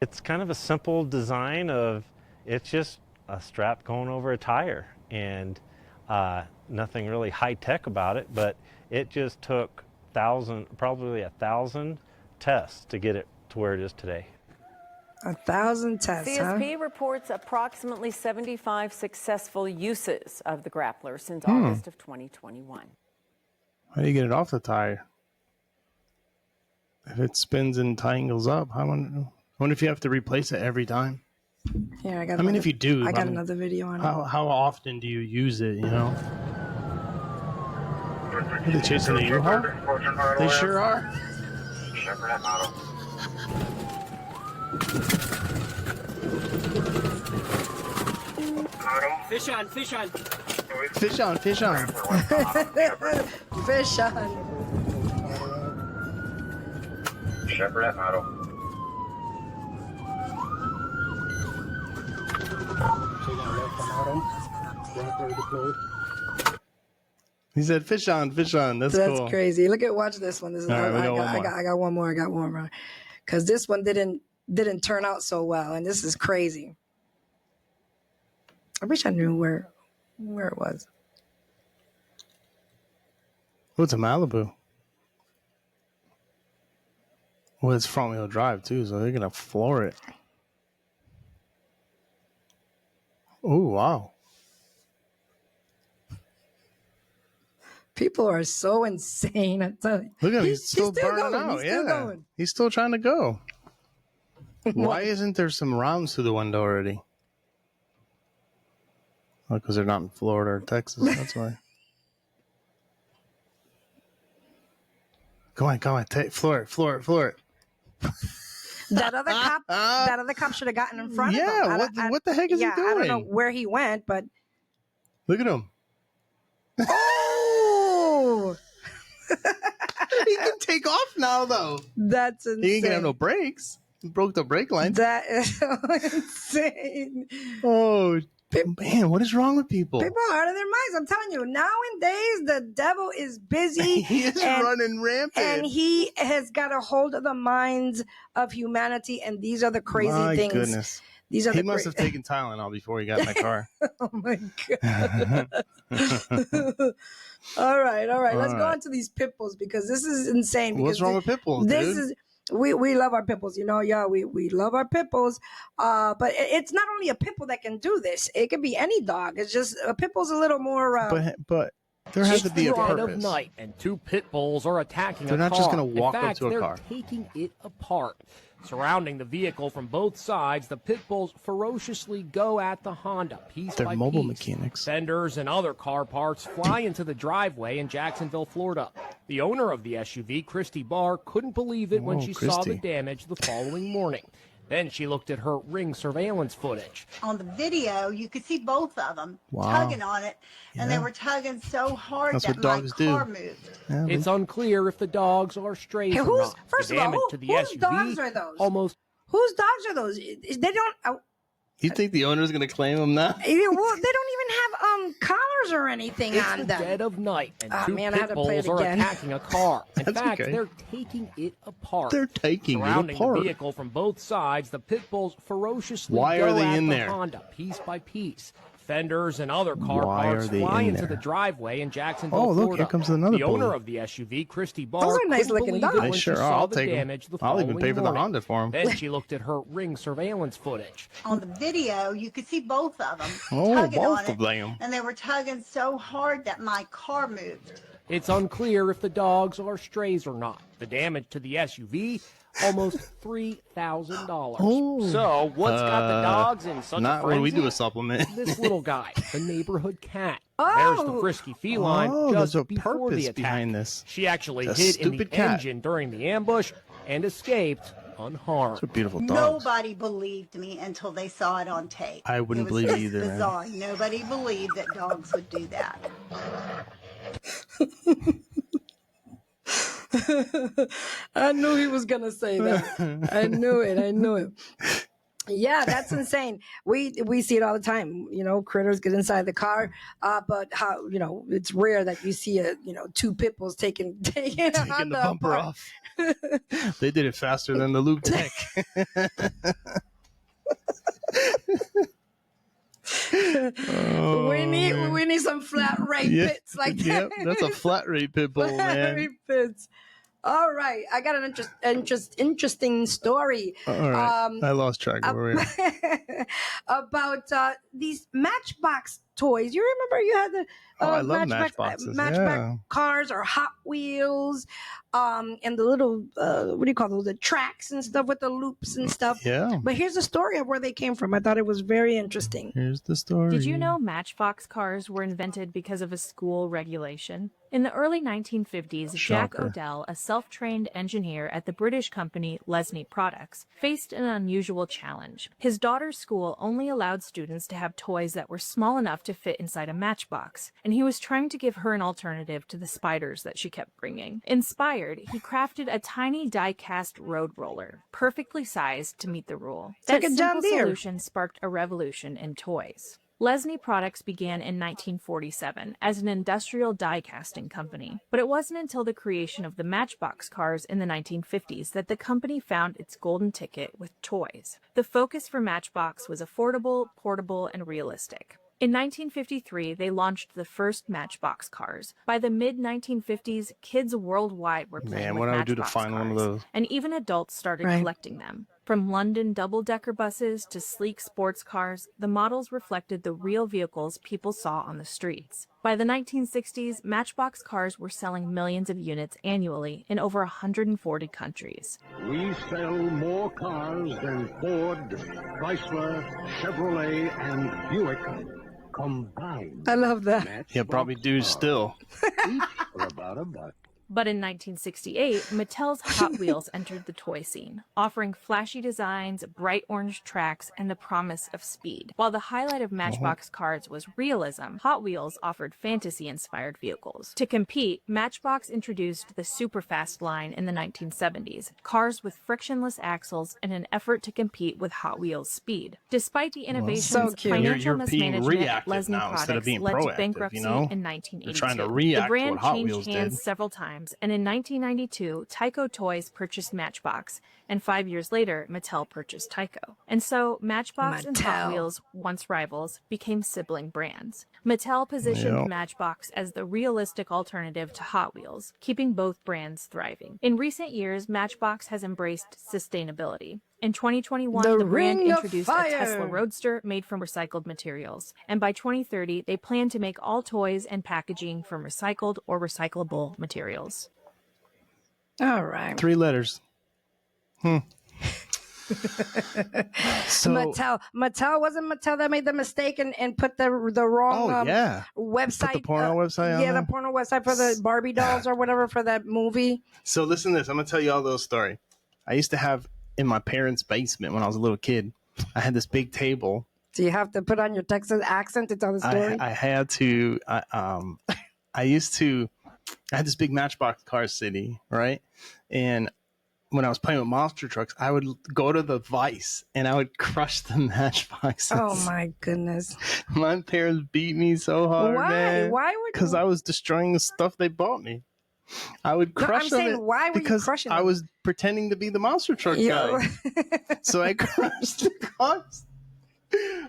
It's kind of a simple design of, it's just a strap going over a tire, and nothing really high tech about it, but it just took probably 1,000 tests to get it to where it is today. 1,000 tests. CSP reports approximately 75 successful uses of the Grappler since August of 2021. How do you get it off the tire? If it spins and tangles up, I wonder if you have to replace it every time. Yeah, I mean, if you do, I got another video on it. How often do you use it? You know, are they chasing the U-Haul? They sure are. Fish on, fish on. Fish on, fish on. Fish on. Chevrolet model. He said, "Fish on, fish on." That's cool. That's crazy. Watch this one. This is right, I got one more. Because this one didn't turn out so well, and this is crazy. I wish I knew where it was. Oh, it's a Malibu. Well, it's front wheel drive too, so they're gonna floor it. Oh, wow. People are so insane. I tell you. Look at him. He's still burning going. out. He's still Yeah. going. He's still trying to go. Why isn't there some rounds through the window already? Well, because they're not in Florida or Texas. That's why. Come on. Floor it. That other cop should have gotten in front of him. Yeah, what the heck is he doing? I don't know where he went, but look at him. Oh! He can take off now, though. That's insane. He ain't gonna have no brakes. He broke the brake line. That is so insane. Oh, man, what is wrong with people? People are out of their minds. I'm telling you, nowadays the devil is busy. He is running rampant. And he has got a hold of the minds of humanity. And these are the crazy things. My goodness. He must have taken Tylenol before he got in the car. Oh, my God. All right. Let's go on to these pit bulls because this is insane. What's wrong with pit bulls, dude? We love our pit bulls, you know. Yeah, we love our pit bulls. But it's not only a pit bull that can do this. It could be any dog. It's just a pit bull's a little more. But there has to be a purpose. Of night, and two pit bulls are attacking They're a car. not just going to walk up to a car. They're taking it apart. Surrounding the vehicle from both sides, the pit bulls ferociously go at the Honda piece by piece. They're mobile mechanics. Fenders and other car parts fly into the driveway in Jacksonville, Florida. The owner of the SUV, Christy Barr, couldn't believe it when she saw the damage the following morning. Then she looked at her Ring surveillance footage. On the video, you could see both of them tugging on it, and they were tugging so hard that my car moved. Yeah, it's unclear if the dogs are strays or not. First of all, whose dogs are those? Almost. Whose dogs are those? They don't. You think the owner's going to claim them now? Well, they don't even have collars or anything It's on the them. dead of night, and two man, I had pit to play it bulls are again. attacking a car. In That's fact, okay. they're taking it apart. They're taking it Surrounding apart. the vehicle from both sides, the pit bulls ferociously Why go are they at in the there? Honda piece by piece. Fenders and other car Why parts are they fly in into there? the driveway in Jacksonville, Oh, look, Florida. here comes another The owner bully. of the SUV, Christy Barr, Those are nice couldn't looking believe dogs. it They when she sure are. saw I'll the take 'em. damage the I'll even following pay for the morning. Honda for 'em. Then she looked at her Ring surveillance footage. On the video, you could see both of them Oh, tugging both on of it, them. and they were tugging so hard that my car moved. It's unclear if the dogs are strays or not. The damage to the SUV, almost $3,000. Oh. So what's got the dogs in such a Not frenzy? when we do a supplement. This little guy, the neighborhood cat. Oh. There's the frisky feline there's just a before the purpose attack. behind this. She actually It's a hid in the stupid cat. engine during the ambush and escaped unharmed. Those are beautiful dogs. Nobody believed me until they saw it on tape. I wouldn't It was believe just it either, man. bizarre. Nobody believed that dogs would do that. I knew he was gonna say that. I knew it. Yeah, that's insane. We see it all the time. Critters get inside the car, but how it's rare that you see two pit bulls taking Taking the bumper apart. off. They did it faster than the Lube Tech. we need some flat rate pits like that. Yep, that's a flat rate pit bull, Flat man. rate pits. All right, I got an interesting story. All right, I lost track of where we are. About these Matchbox toys. You remember you had the I love Matchboxes. Matchbox cars or Hot Wheels, and the little what do you call those? The tracks and stuff with the loops and stuff. Yeah. But here's the story of where they came from. I thought it was very interesting. Here's the story. Did you know Matchbox cars were invented because of a school regulation? In the early 1950s, Jack Shocker. Odell, a self-trained engineer at the British company Lesney Products, faced an unusual challenge. His daughter's school only allowed students to have toys that were small enough to fit inside a matchbox, and he was trying to give her an alternative to the spiders that she kept bringing. Inspired, he crafted a tiny die-cast road roller, perfectly sized to meet the rule. like That a John simple Deere. solution sparked a revolution in toys. Lesney Products began in 1947 as an industrial die-casting company, but it wasn't until the creation of the Matchbox cars in the 1950s that the company found its golden ticket with toys. The focus for Matchbox was affordable, portable, and realistic. In 1953, they launched the first Matchbox cars. By the mid-1950s, kids worldwide were playing Man, with what I would do Matchbox to find one of cars, those. and even adults started Right. collecting them. From London double-decker buses to sleek sports cars, the models reflected the real vehicles people saw on the streets. By the 1960s, Matchbox cars were selling millions of units annually in over 140 countries. We sell more cars than Ford, Chrysler, Chevrolet, and Buick combined. I love that. Yeah, probably do still. Each for about $1. But in 1968, Mattel's Hot Wheels entered the toy scene, offering flashy designs, bright orange tracks, and the promise of speed. While the highlight of Matchbox cars was realism, Hot Wheels offered fantasy-inspired vehicles. To compete, Matchbox introduced the Superfast line in the 1970s, cars with frictionless axles in an effort to compete with Hot Wheels' speed. Despite the innovations, So cute. financial You're being mismanagement at reactive Lesney now instead of Products being led to proactive, bankruptcy you know? in 1982. You're trying to react the to brand what Hot changed Wheels hands did. several times, and in 1992, Tyco Toys purchased Matchbox, and 5 years later, Mattel purchased Tyco. And so, Matchbox and Hot Mattel. Wheels, once rivals, became sibling brands. Mattel positioned Yep. Matchbox as the realistic alternative to Hot Wheels, keeping both brands thriving. In recent years, Matchbox has embraced sustainability. In 2021, The the brand Ring of introduced a Fire. Tesla Roadster made from recycled materials. And by 2030, they plan to make all toys and packaging from recycled or recyclable materials. All right. 3 letters. So Mattel wasn't Mattel that made the mistake and put the wrong website. Put the porno website on Yeah, there? the porno website for the Barbie dolls or whatever for that movie. So listen to this. I'm gonna tell you all those story. I used to have in my parents' basement when I was a little kid. I had this big table. So you have to put on your Texas accent to tell the story. I had to. I had this big Matchbox car city, right? And when I was playing with monster trucks, I would go to the vise and I would crush the matchboxes. Oh my goodness! My parents beat me so hard. Why? Why would? Because I was destroying the stuff they bought me. I would crush them. I'm saying, why were you crushing them? I was pretending to be the monster truck guy. So I crushed the cars.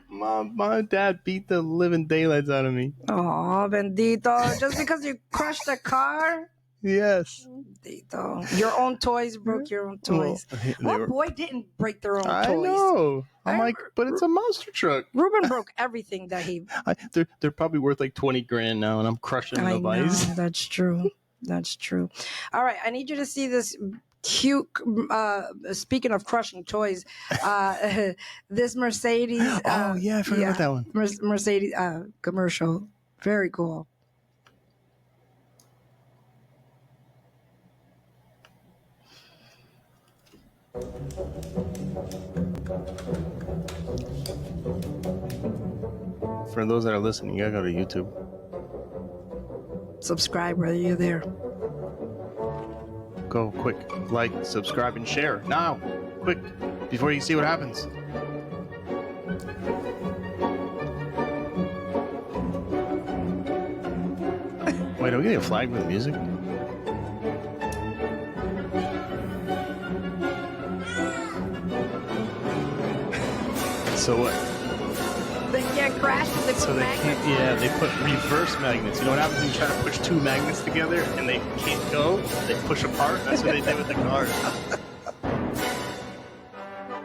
Mom and Dad beat the living daylights out of me. Oh, bendito! Just because you crushed a car. Yes. Your own toys broke your own toys. Well, what boy didn't break their own toys? I know. I'm like, but it's a monster truck. Ruben broke everything that he... They're probably worth like 20 grand now, and I'm crushing the vise. That's true. That's true. All right, I need you to see this cute, speaking of crushing toys, this Mercedes... oh, yeah, I forgot about that one. Mercedes commercial. Very cool. For those that are listening, you gotta go to YouTube. Subscribe whether you're there. Go quick, like, subscribe, and share now, quick, before you see what happens. Wait, are we getting a flag for the music? So what? They can't crash because they put magnets. Yeah, they put reverse magnets. You know what happens when you try to push two magnets together and they can't go? They push apart. That's what they did with the cars.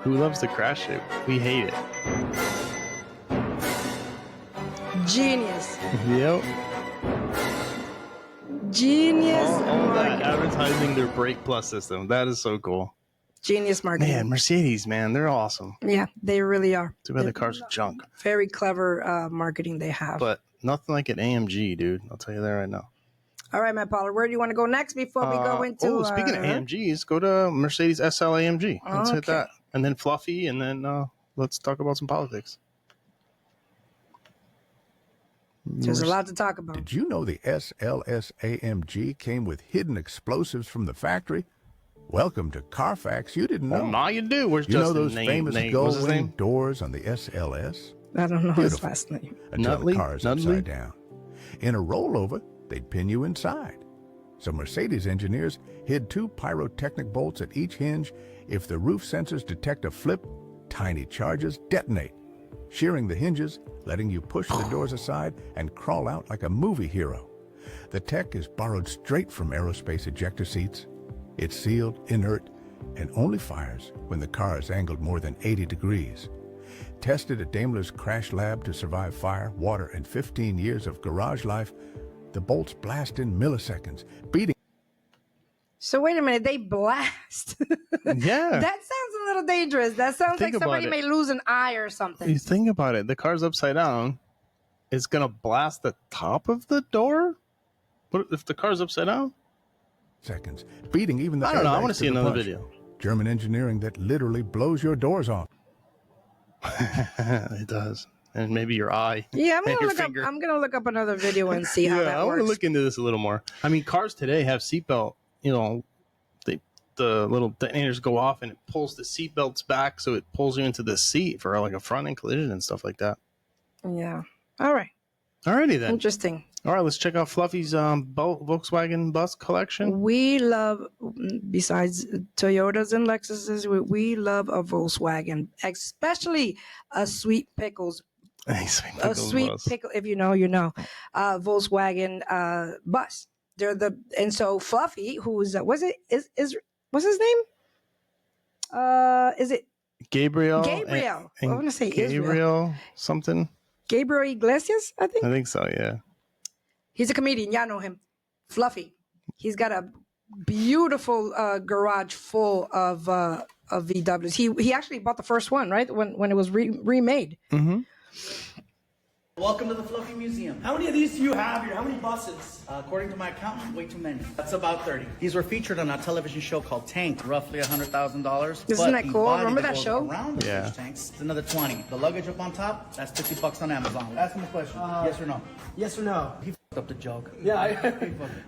Who loves to crash it? We hate it. Genius. Yep. Genius. All that advertising their Brake Plus system. That is so cool. Genius marketing. Man, Mercedes, man, they're awesome. Yeah, they really are. Too bad the cars are junk. Very clever marketing they have. But nothing like an AMG, dude. I'll tell you that right now. All right, Matt Pollard, where do you want to go next before we go into... speaking of AMGs, go to Mercedes SL AMG. Let's hit that. And then Fluffy, and then let's talk about some politics. There's a lot to talk about. Did you know the SLS AMG came with hidden explosives from the factory? Welcome to Carfax. You didn't know. Oh, now you do. Where's you Justin? know those famous What's his name? gold doors on the SLS? I don't know his last name. Until the car's upside down. In a rollover, they'd pin you inside. So Mercedes engineers hid 2 pyrotechnic bolts at each hinge. If the roof sensors detect a flip, tiny charges detonate, shearing the hinges, letting you push the doors aside and crawl out like a movie hero. The tech is borrowed straight from aerospace ejector seats. It's sealed, inert, and only fires when the car is angled more than 80 degrees. Tested at Daimler's crash lab to survive fire, water, and 15 years of garage life, the bolts blast in milliseconds, beating... So wait a minute, they blast? Yeah. That sounds a little dangerous. That sounds like somebody may lose an eye or something. You think about it. The car's upside down. It's going to blast the top of the door? What if the car's upside down? Seconds, beating even the... I don't know. I want to see another video. German engineering that literally blows your doors off. It does. And maybe your eye. Yeah, I'm gonna look up another video and see how that works. I want to look into this a little more. I mean, cars today have seatbelt, the little detonators go off and it pulls the seatbelts back, so it pulls you into the seat for like a front end collision and stuff like that. Yeah. All right. Alrighty then. Interesting. All right, let's check out Fluffy's Volkswagen bus collection. We love, besides Toyotas and Lexuses, we love a Volkswagen, especially a Sweet Pickles. A sweet pickle, if you know, you know. Volkswagen bus. And so Fluffy, who's what's his name? Is it Gabriel? Gabriel. I want to say Gabriel Israel. Something. Gabriel Iglesias, I think so, yeah. He's a comedian. Y'all know him. Fluffy. He's got a beautiful garage full of VWs. He actually bought the first one, right? When it was remade. Mm-hmm. Welcome to the Fluffy Museum. How many of these do you have here? How many buses? According to my accountant, way too many. That's about 30. These were featured on a television show called Tank, roughly $100,000. Isn't that cool? Remember that show? Around the tanks, it's another 20. The luggage up on top, that's $50 on Amazon. Ask him a question. Yes or no? Yes or no? up the joke. Yeah.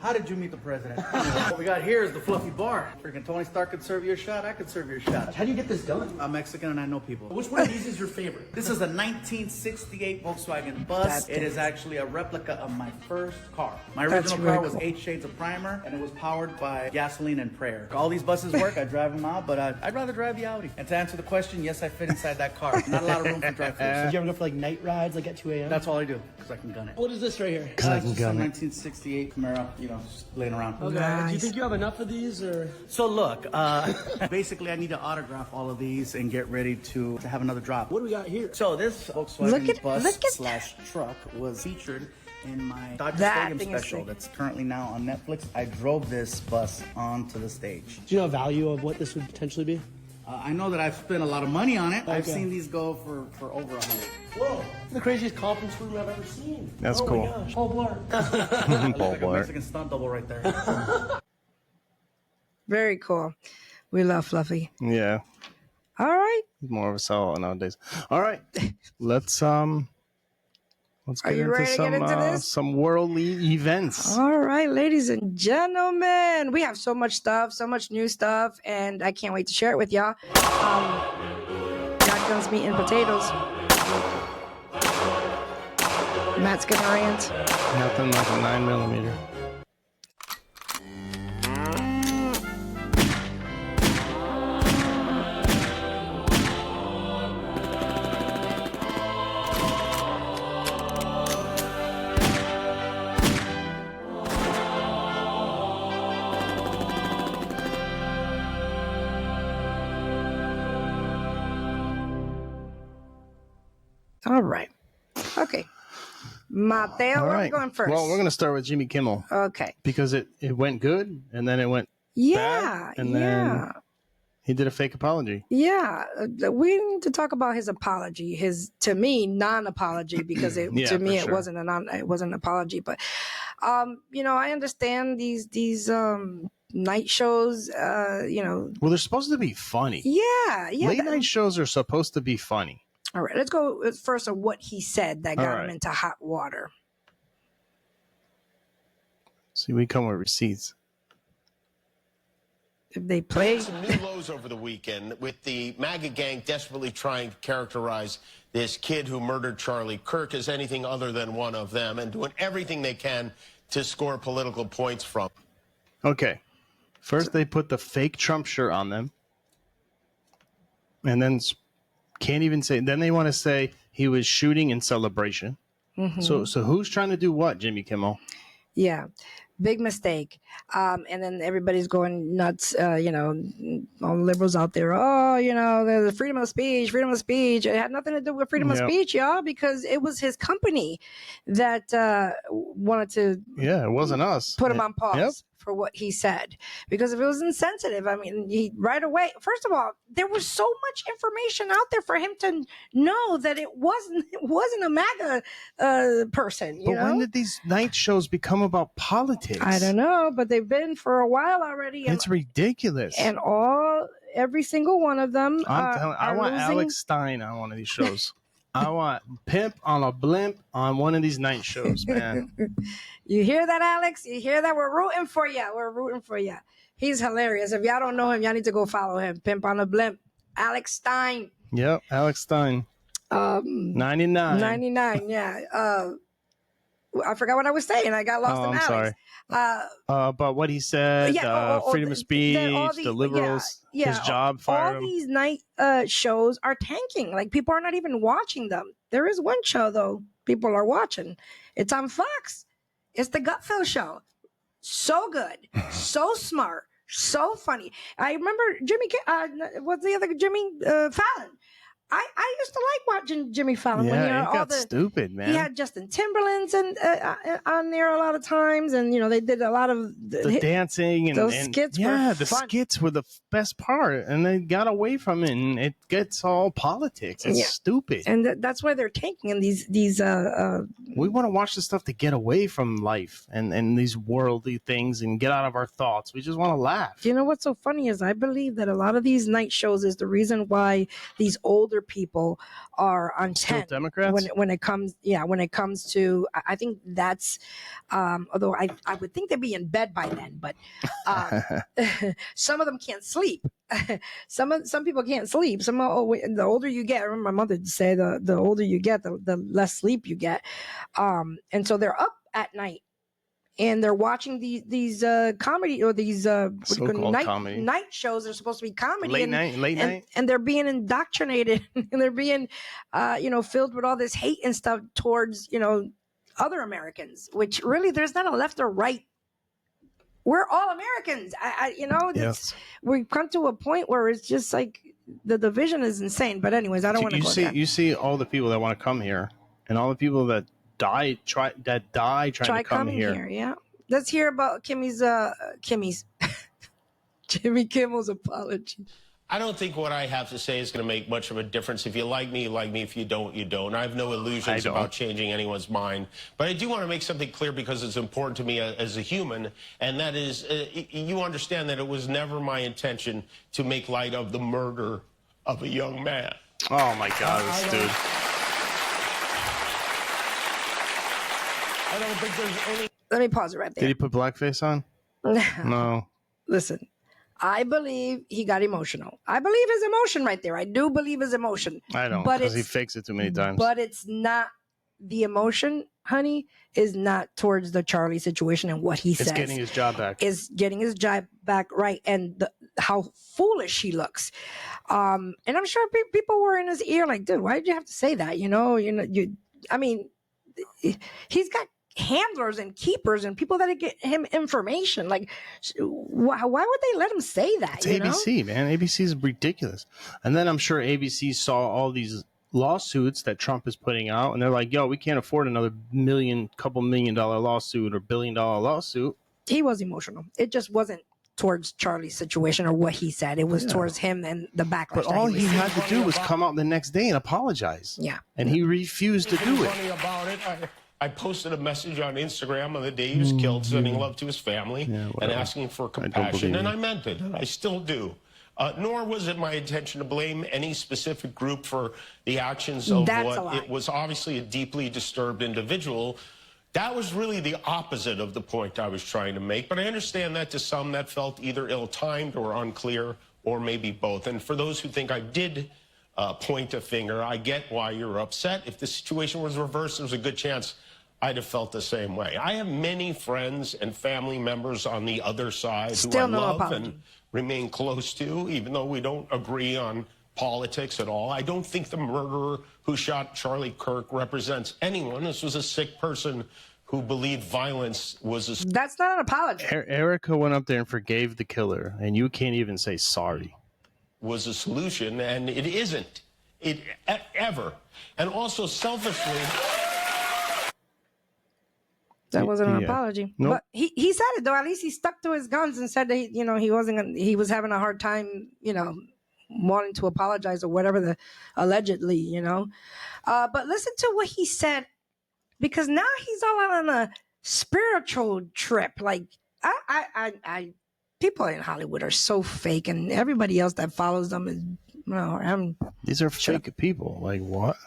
How did you meet the president? What we got here is the fluffy bar. Freaking Tony Stark could serve you a shot. I could serve you a shot. How do you get this done? I'm Mexican and I know people. Which one of these is your favorite? This is a 1968 Volkswagen bus. It is actually a replica of my first car. My original car was 8 Shades of Primer, and it was powered by gasoline and prayer. All these buses work. I drive them out, but I'd rather drive the Audi. And to answer the question, yes, I fit inside that car. Not a lot of room for drive-throughs. Did you ever go for like night rides, like at 2 a.m.? That's all I do, because I can gun it. What is this right here? Because I can gun it. 1968 Camaro, just laying around. Okay. Nice. Do you think you have enough of these, or? So look, basically I need to autograph all of these and get ready to have another drop. What do we got here? So this Volkswagen bus / truck was featured in my Dodger Stadium special that's currently now on Netflix. I drove this bus onto the stage. Do you know the value of what this would potentially be? I know that I've spent a lot of money on it. Okay. I've seen these go for over 100. Whoa, the craziest conference room I've ever seen. That's cool. My gosh, Paul Blart. I look like a Mexican stunt double right there. Very cool. We love Fluffy. Yeah. All right. He's more of a sellout nowadays. All right. Let's get into some worldly events. All right, ladies and gentlemen, we have so much stuff, so much new stuff, and I can't wait to share it with y'all. Got guns, meat, and potatoes. Matt's gonna rant. Nothing like a 9mm. All right. Okay. Mateo, where are we going first? Well, we're going to start with Jimmy Kimmel. Okay. Because it went good, and then it went bad, and then he did a fake apology. Yeah. We need to talk about his apology, his, to me, non-apology, because it wasn't an apology. But, I understand these night shows, Well, they're supposed to be funny. Yeah. Late night shows are supposed to be funny. All right, let's go first on what he said that got him into hot water. See, we come with receipts. If they play some new lows over the weekend with the MAGA gang desperately trying to characterize this kid who murdered Charlie Kirk as anything other than one of them and doing everything they can to score political points from. Okay. First, they put the fake Trump shirt on them. And then can't even say. Then they want to say he was shooting in celebration. Mm-hmm. So who's trying to do what, Jimmy Kimmel? Yeah, big mistake. And then everybody's going nuts. All the liberals out there. Oh, the freedom of speech. It had nothing to do with freedom of speech, y'all, because it was his company that wanted to. Yeah, it wasn't us. Put him on pause. For what he said, because if it was insensitive, I mean, he right away. First of all, there was so much information out there for him to know that it wasn't a MAGA person. But when did these night shows become about politics? I don't know, but they've been for a while already. It's ridiculous. And every single one of them. I want Alex Stein on one of these shows. I want Pimp on a Blimp on one of these night shows, man. You hear that, Alex? You hear that? We're rooting for you. He's hilarious. If y'all don't know him, y'all need to go follow him. Pimp on a Blimp. Alex Stein. Yep, Alex Stein. 99. 99, yeah. I forgot what I was saying. I got lost in Alex. Sorry. But what he said, freedom of speech, the liberals, his job fired him. All these night shows are tanking. Like, people are not even watching them. There is one show, though, people are watching. It's on Fox. It's the Gutfeld Show. So good. So smart. So funny. I remember what's the other Jimmy Fallon. I used to like watching Jimmy Fallon when he got stupid, man. He had Justin Timberland's on there a lot of times, and they did a lot of the dancing and those skits. Yeah, the skits were the best part, and they got away from it, and it gets all politics. It's stupid, and that's why they're taking in these. We want to watch the stuff to get away from life and these worldly things and get out of our thoughts. We just want to laugh. You know what's so funny is I believe that a lot of these night shows is the reason why these older older people are on 10 Democrats? when it comes to, I think that's, although I would think they'd be in bed by then, but some of them can't sleep. Some people can't sleep. The older you get, I remember my mother would say the older you get, the less sleep you get. And so they're up at night and they're watching these comedy or these night shows. They're supposed to be comedy, late night, and they're being indoctrinated and they're being filled with all this hate and stuff towards other Americans, which really there's not a left or right. We're all Americans. We've come to a point where it's just like the division is insane. But anyways, I don't want to go there. You see all the people that want to come here and all the people that die trying to come here. Yeah. Let's hear about Kimmy's Jimmy Kimmel's apology. I don't think what I have to say is going to make much of a difference. If you like me, you like me. If you don't, you don't. I have no illusions about changing anyone's mind. But I do want to make something clear because it's important to me as a human, and that is you understand that it was never my intention to make light of the murder of a young man. Oh, my God, this dude. I don't think there's any... Let me pause it right there. Did he put blackface on? No. Listen. I believe he got emotional. I believe his emotion right there. I do believe his emotion. I don't, because he fakes it too many times. But it's not the emotion, honey, is not towards the Charlie situation and what he says. It's getting his job back. Is getting his job back, right, and how foolish he looks. And I'm sure people were in his ear like, dude, why did you have to say that? I mean, he's got handlers and keepers and people that get him information. Like, why would they let him say that? It's ABC, man. ABC is ridiculous. And then I'm sure ABC saw all these lawsuits that Trump is putting out, and they're like, yo, we can't afford another couple $1 million lawsuit or $1 billion lawsuit. He was emotional. It just wasn't towards Charlie's situation or what he said. It was towards him and the backlash. But all he had to do was come out the next day and apologize. Yeah. And he refused to do it. Funny about it, I posted a message on Instagram on the day he was killed, sending love to his family and asking for compassion, and I meant it, and I still do. Nor was it my intention to blame any specific group for the actions of it was obviously a deeply disturbed individual. That was really the opposite of the point I was trying to make, but I understand that to some that felt either ill-timed or unclear, or maybe both. And for those who think I did point a finger, I get why you're upset. If the situation was reversed, there's a good chance I'd have felt the same way. I have many friends and family members on the other side who I love and remain close to, even though we don't agree on politics at all. I don't think the murderer who shot Charlie Kirk represents anyone. This was a sick person who believed violence was a... That's not an apology. Erica went up there and forgave the killer, and you can't even say sorry. Was a solution, and it isn't. Ever. And also, selfishly... That wasn't an apology. Nope. But he said it, though. At least he stuck to his guns and said that he was having a hard time, wanting to apologize or whatever allegedly. But listen to what he said, because now he's all out on a spiritual trip. Like I people in Hollywood are so fake, and everybody else that follows them is these are fake people. Like what?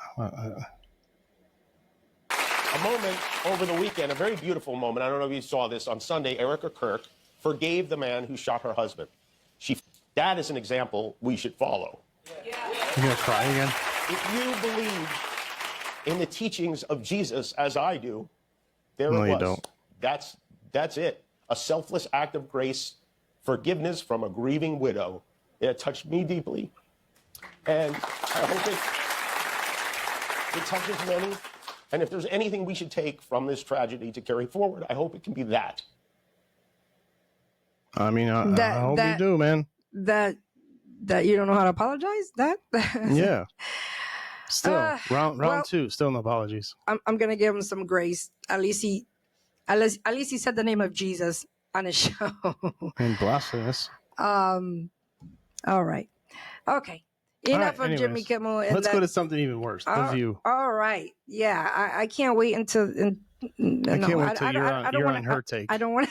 A moment over the weekend, a very beautiful moment. I don't know if you saw this. On Sunday, Erica Kirk forgave the man who shot her husband. That is an example we should follow. You're going to cry again? If you believe in the teachings of Jesus, as I do, there no, it was. You don't. That's it. A selfless act of grace, forgiveness from a grieving widow. It touched me deeply. And I hope it touches many. And if there's anything we should take from this tragedy to carry forward, I hope it can be that. I mean, I hope you do, man. That you don't know how to apologize? Yeah. Still, round two, still no apologies. I'm gonna give him some grace. At least he said the name of Jesus on his show. And blasphemous. All right. Okay. Enough of Jimmy Kimmel. And let's go to something even worse. The View. All right. Yeah, I can't wait until. I can't wait until you're on her take. I don't want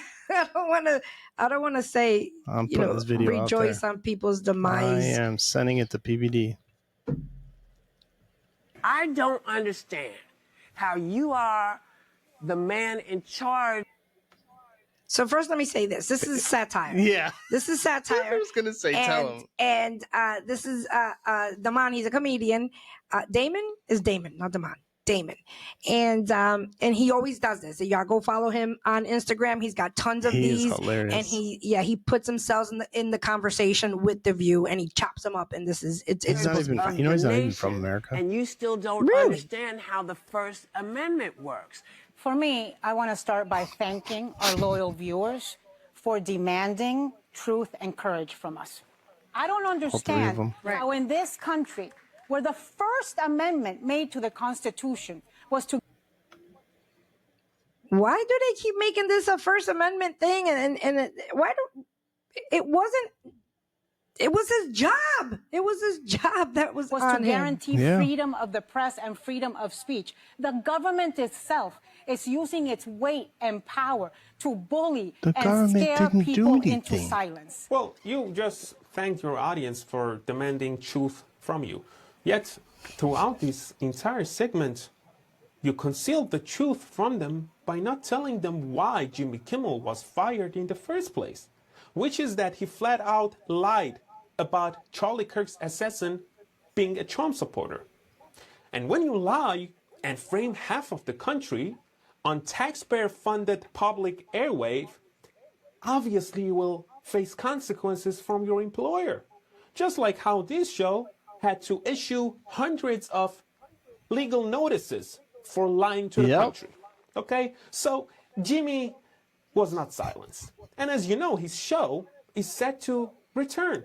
to say. I'm putting this video rejoice out there. on people's demise. I am sending it to PBD. I don't understand how you are the man in charge. So first, let me say this. This is satire. Yeah. This is satire. I was going to say, tell him. And this is Damon. He's a comedian. Damon is Damon, not Damon. Damon. And he always does this. Y'all go follow him on Instagram. He's got tons of these. He is hilarious. And he puts himself in the conversation with The View, and he chops them up. And this is it's he's not even, you know, he's not even from America. And you still don't understand how the First Amendment works. For me, I want to start by thanking our loyal viewers for demanding truth and courage from us. I don't understand how in this country, where the First Amendment made to the Constitution was to... Why do they keep making this a First Amendment thing? And why do... It wasn't... It was his job. It was his job that was on to guarantee freedom of the press and freedom of speech. The government itself is using its weight and power to bully and scare people into silence. Well, you just thanked your audience for demanding truth from you. Yet, throughout this entire segment, you concealed the truth from them by not telling them why Jimmy Kimmel was fired in the first place, which is that he flat out lied about Charlie Kirk's assassin being a Trump supporter. And when you lie and frame half of the country on taxpayer-funded public airwave, obviously you will face consequences from your employer. Just like how this show had to issue hundreds of legal notices for lying to the country. Okay? So Jimmy was not silenced. And as you know, his show is set to return,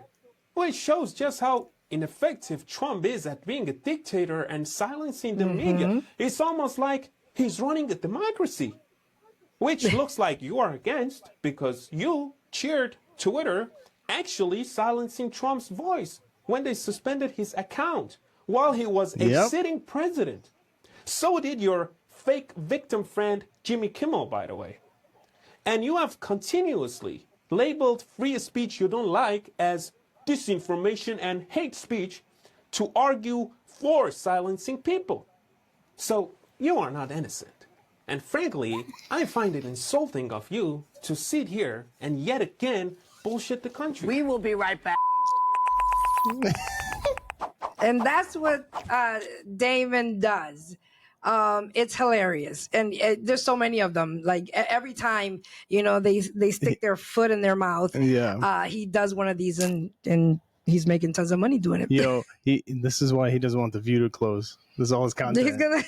which shows just how ineffective Trump is at being a dictator and silencing the media. It's almost like he's running a democracy, which looks like you are against because you cheered Twitter actually silencing Trump's voice when they suspended his account while he was a sitting president. So did your fake victim friend Jimmy Kimmel, by the way. And you have continuously labeled free speech you don't like as disinformation and hate speech to argue for silencing people. So you are not innocent. And frankly, I find it insulting of you to sit here and yet again bullshit the country. We will be right back. And that's what Damon does. It's hilarious, and there's so many of them. Like every time, you know, they stick their foot in their mouth. Yeah, he does one of these, and he's making tons of money doing it. Yo, this is why he doesn't want The View to close. This is all his content. He's gonna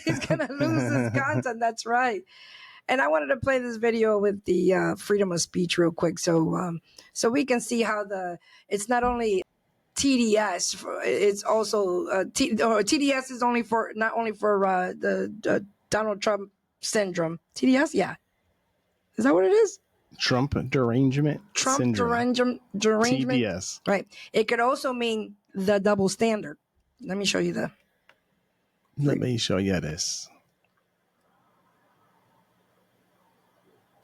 lose his content. That's right. And I wanted to play this video with the freedom of speech real quick, so we can see how it's not only TDS, it's also TDS is not only for the Donald Trump syndrome. TDS, yeah, is that what it is? Trump derangement syndrome. Derangement. TDS. Right. It could also mean the double standard. Let me show you this.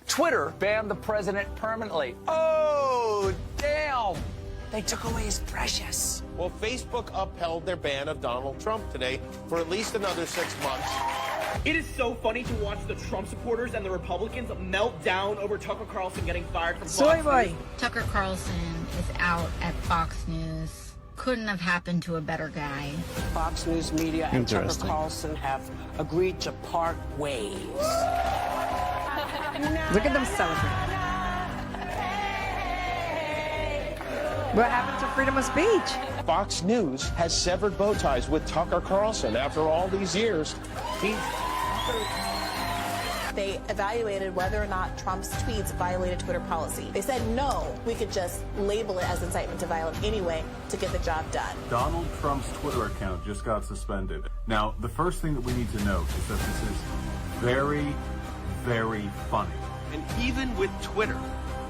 Twitter banned the president permanently. Oh, damn. They took away his precious. Well, Facebook upheld their ban of Donald Trump today for at least another 6 months. It is so funny to watch the Trump supporters and the Republicans melt down over Tucker Carlson getting fired from Fox News. Tucker Carlson is out at Fox News. Couldn't have happened to a better guy. Fox News Media and Tucker Carlson have agreed to part ways. Look at them celebrating. What happened to freedom of speech? Fox News has severed bow ties with Tucker Carlson after all these years. They evaluated whether or not Trump's tweets violated Twitter policy. They said no, we could just label it as incitement to violence anyway to get the job done. Donald Trump's Twitter account just got suspended. Now, the first thing that we need to note is that this is very, very funny. And even with Twitter,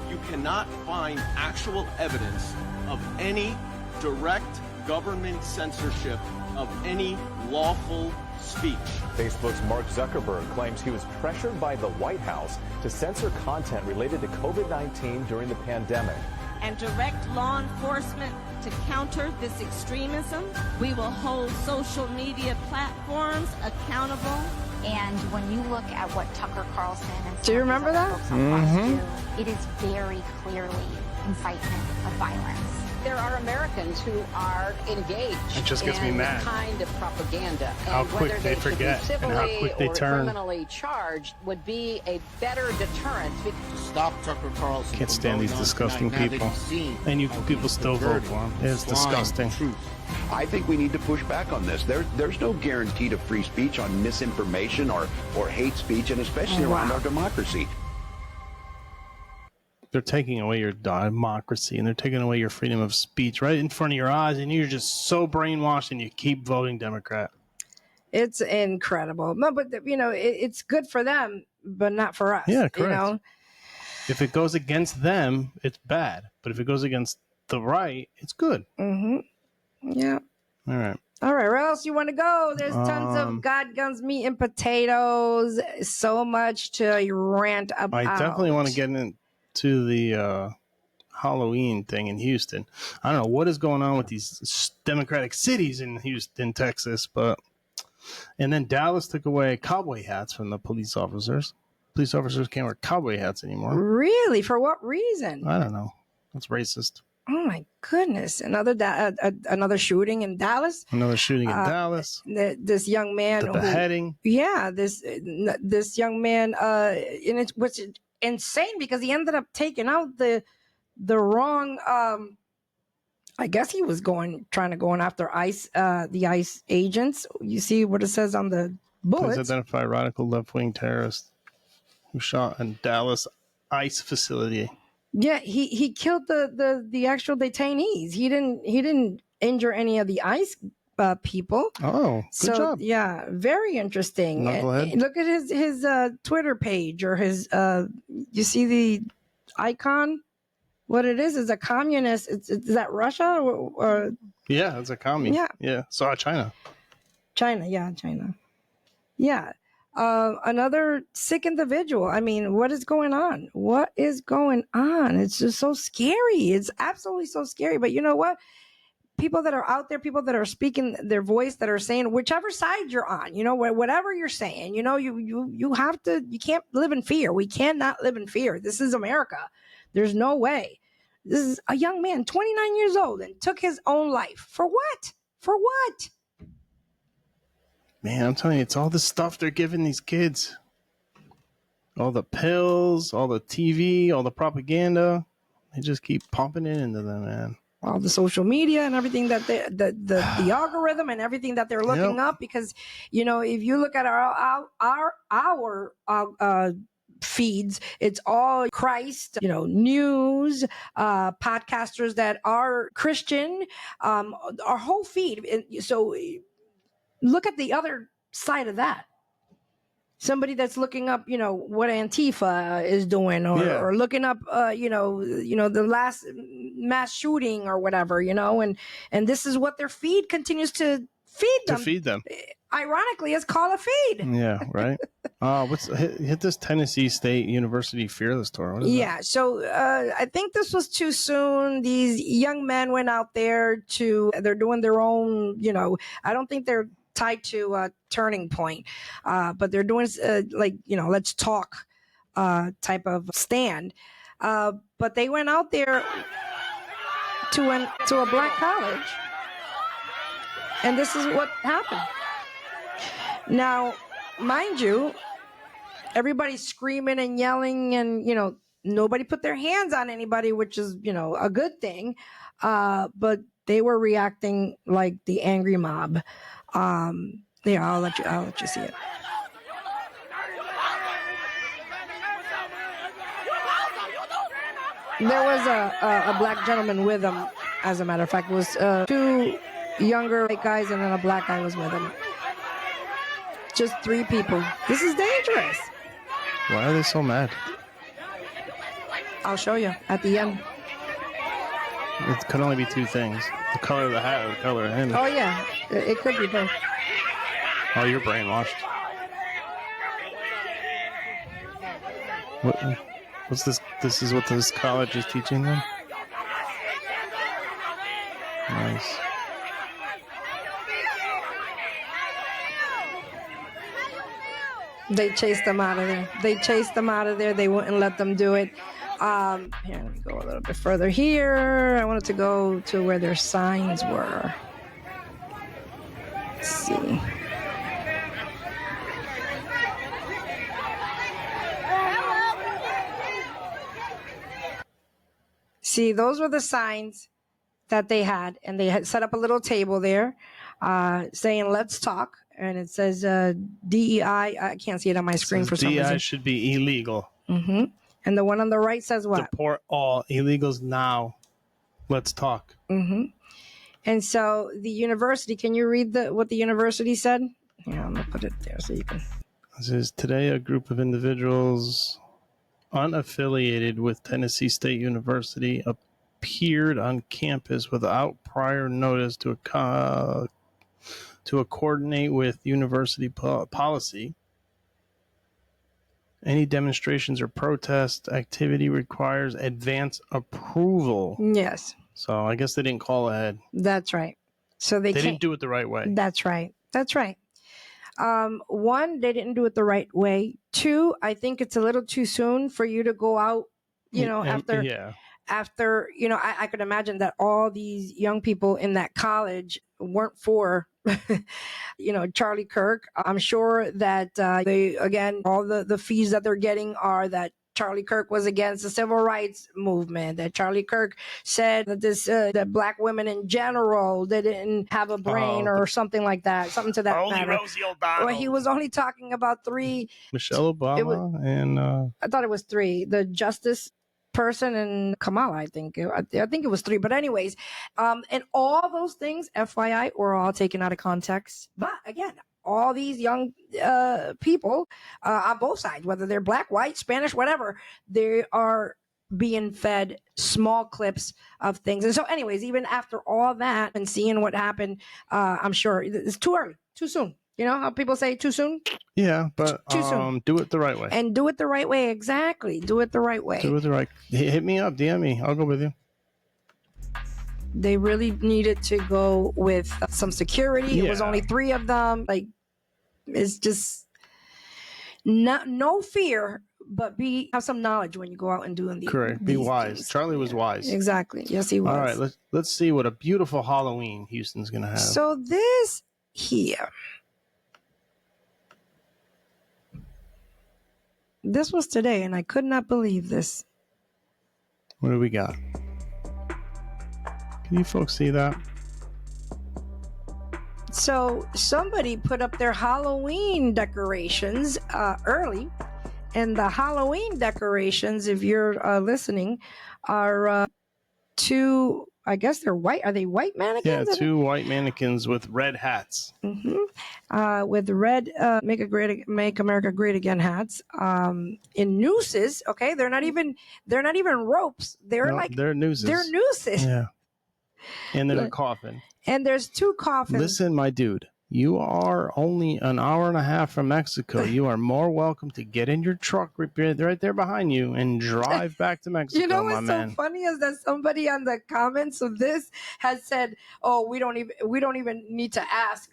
you cannot find actual evidence of any direct government censorship of any lawful speech. Facebook's Mark Zuckerberg claims he was pressured by the White House to censor content related to COVID-19 during the pandemic. and direct law enforcement to counter this extremism. We will hold social media platforms accountable. And when you look at what Tucker Carlson and do you remember that? It is very clearly incitement of violence. There are Americans who are engaged It just gets me in mad. the kind of propaganda. How and quick whether they should forget be and how civilly quick they or turn. criminally charged would be a better deterrent. Stop Tucker Carlson. Can't stand these disgusting people. And you people still vote for him. It's disgusting. I think we need to push back on this. There's no guarantee to free speech on misinformation or hate speech, and especially around our democracy. They're taking away your democracy, and they're taking away your freedom of speech right in front of your eyes, and you're just so brainwashed, and you keep voting Democrat. It's incredible. No, but it's good for them, but not for us. Yeah, correct. If it goes against them, it's bad. But if it goes against the right, it's good. Mm-hmm. Yeah. All right. All right. Where else you want to go? There's tons of God, guns, meat, and potatoes. So much to rant about. I definitely want to get into the Halloween thing in Houston. I don't know what is going on with these Democratic cities in Houston, Texas, and then Dallas took away cowboy hats from the police officers. Police officers can't wear cowboy hats anymore. Really? For what reason? I don't know. That's racist. Oh my goodness! Another shooting in Dallas. Another shooting in Dallas. This young man. The beheading. This young man. And it's what's insane because he ended up taking out the wrong. I guess he was going after the ICE agents. You see what it says on the bullets. Please identify radical left-wing terrorist who shot in Dallas ICE facility. Yeah, he killed the actual detainees. He didn't injure any of the ICE people. Oh, good job. Yeah, very interesting. Look at his Twitter page or his. You see the icon. What it is a communist. Is that Russia or? Yeah, it's a commie. Yeah. So China. China. Yeah. Another sick individual. I mean, what is going on? It's just so scary. It's absolutely so scary. But you know what? People that are out there, people that are speaking their voice, that are saying whichever side you're on, whatever you're saying, you have to, you can't live in fear. We cannot live in fear. This is America. There's no way. This is a young man, 29 years old, and took his own life. For what? For what? Man, I'm telling you, it's all the stuff they're giving these kids. All the pills, all the TV, all the propaganda. They just keep pumping it into them, man. All the social media and everything that the algorithm and everything that they're looking up, because if you look at our feeds, it's all Christ, news, podcasters that are Christian, our whole feed. So look at the other side of that. Somebody that's looking up, what Antifa is doing, or looking up, the last mass shooting or whatever, and this is what their feed continues to feed them. Ironically, it's called a feed. Yeah, right. Hit this Tennessee State University Fearless Tour. What is that? So I think this was too soon. These young men went out there they're doing their own, I don't think they're tied to a Turning Point, but they're doing let's talk type of stand. But they went out there to a black college, and this is what happened. Now, mind you, everybody's screaming and yelling, and nobody put their hands on anybody, which is a good thing. But they were reacting like the angry mob. I'll let you see it. There was a black gentleman with him. As a matter of fact, it was two younger white guys, and then a black guy was with him. Just 3 people. This is dangerous. Why are they so mad? I'll show you at the end. It could only be 2 things: the color of the hat or the color of him. Oh yeah, it could be both. Oh, you're brainwashed. What's this? This is what this college is teaching them? Nice. They chased them out of there. They wouldn't let them do it. Here, let me go a little bit further here. I wanted to go to where their signs were. Let's see. See, those were the signs that they had, and they had set up a little table there saying, let's talk. And it says DEI. I can't see it on my screen for some reason. DEI should be illegal. Mm-hmm. And the one on the right says what? Deport all illegals now. Let's talk. Mm-hmm. And so the university, can you read what the university said? Yeah, I'm going to put it there so you can. It says, today a group of individuals unaffiliated with Tennessee State University appeared on campus without prior notice to coordinate with university policy. Any demonstrations or protest activity requires advance approval. Yes. So I guess they didn't call ahead. That's right. So they didn't do it the right way. That's right. One, they didn't do it the right way. Two, I think it's a little too soon for you to go out, after, I could imagine that all these young people in that college weren't for, Charlie Kirk. I'm sure that all the fees that they're getting are that Charlie Kirk was against the civil rights movement, that Charlie Kirk said that that black women in general, they didn't have a brain or something like that, something to that only matter. Rosie O'Donnell. Well, he was only talking about three. Michelle Obama and I thought it was three. The justice person and Kamala, I think it was three. But anyways, and all those things, FYI, were all taken out of context. But again, all these young people on both sides, whether they're black, white, Spanish, whatever, they are being fed small clips of things. And so anyways, even after all that and seeing what happened, I'm sure it's too early, too soon. You know how people say too soon? Yeah, but too soon. Do it the right way. And do it the right way. Exactly. Do it the right way. Do it the right. Hit me up, DM me. I'll go with you. They really needed to go with some security. Yeah. It was only 3 of them. Like, it's just no fear, but have some knowledge when you go out and doing these. Correct. Be wise. Things. Charlie was wise. Exactly. Yes, he was. All right. Let's see what a beautiful Halloween Houston's gonna have. So this here. This was today, and I could not believe this. What do we got? Can you folks see that? So somebody put up their Halloween decorations early, and the Halloween decorations, if you're listening, are 2. I guess they're white. Are they white mannequins? Yeah, 2 white mannequins with red hats. Mm-hmm. With red "Make America Great Again" hats. In nooses. Okay, they're not even ropes. They're nooses. They're nooses. Yeah. And then a coffin. And there's 2 coffins. Listen, my dude, you are only an hour and a half from Mexico. You are more welcome to get in your truck right there behind you and drive back to Mexico. You know my what's man. so funny is that somebody on the comments of this has said, "Oh, we don't even need to ask,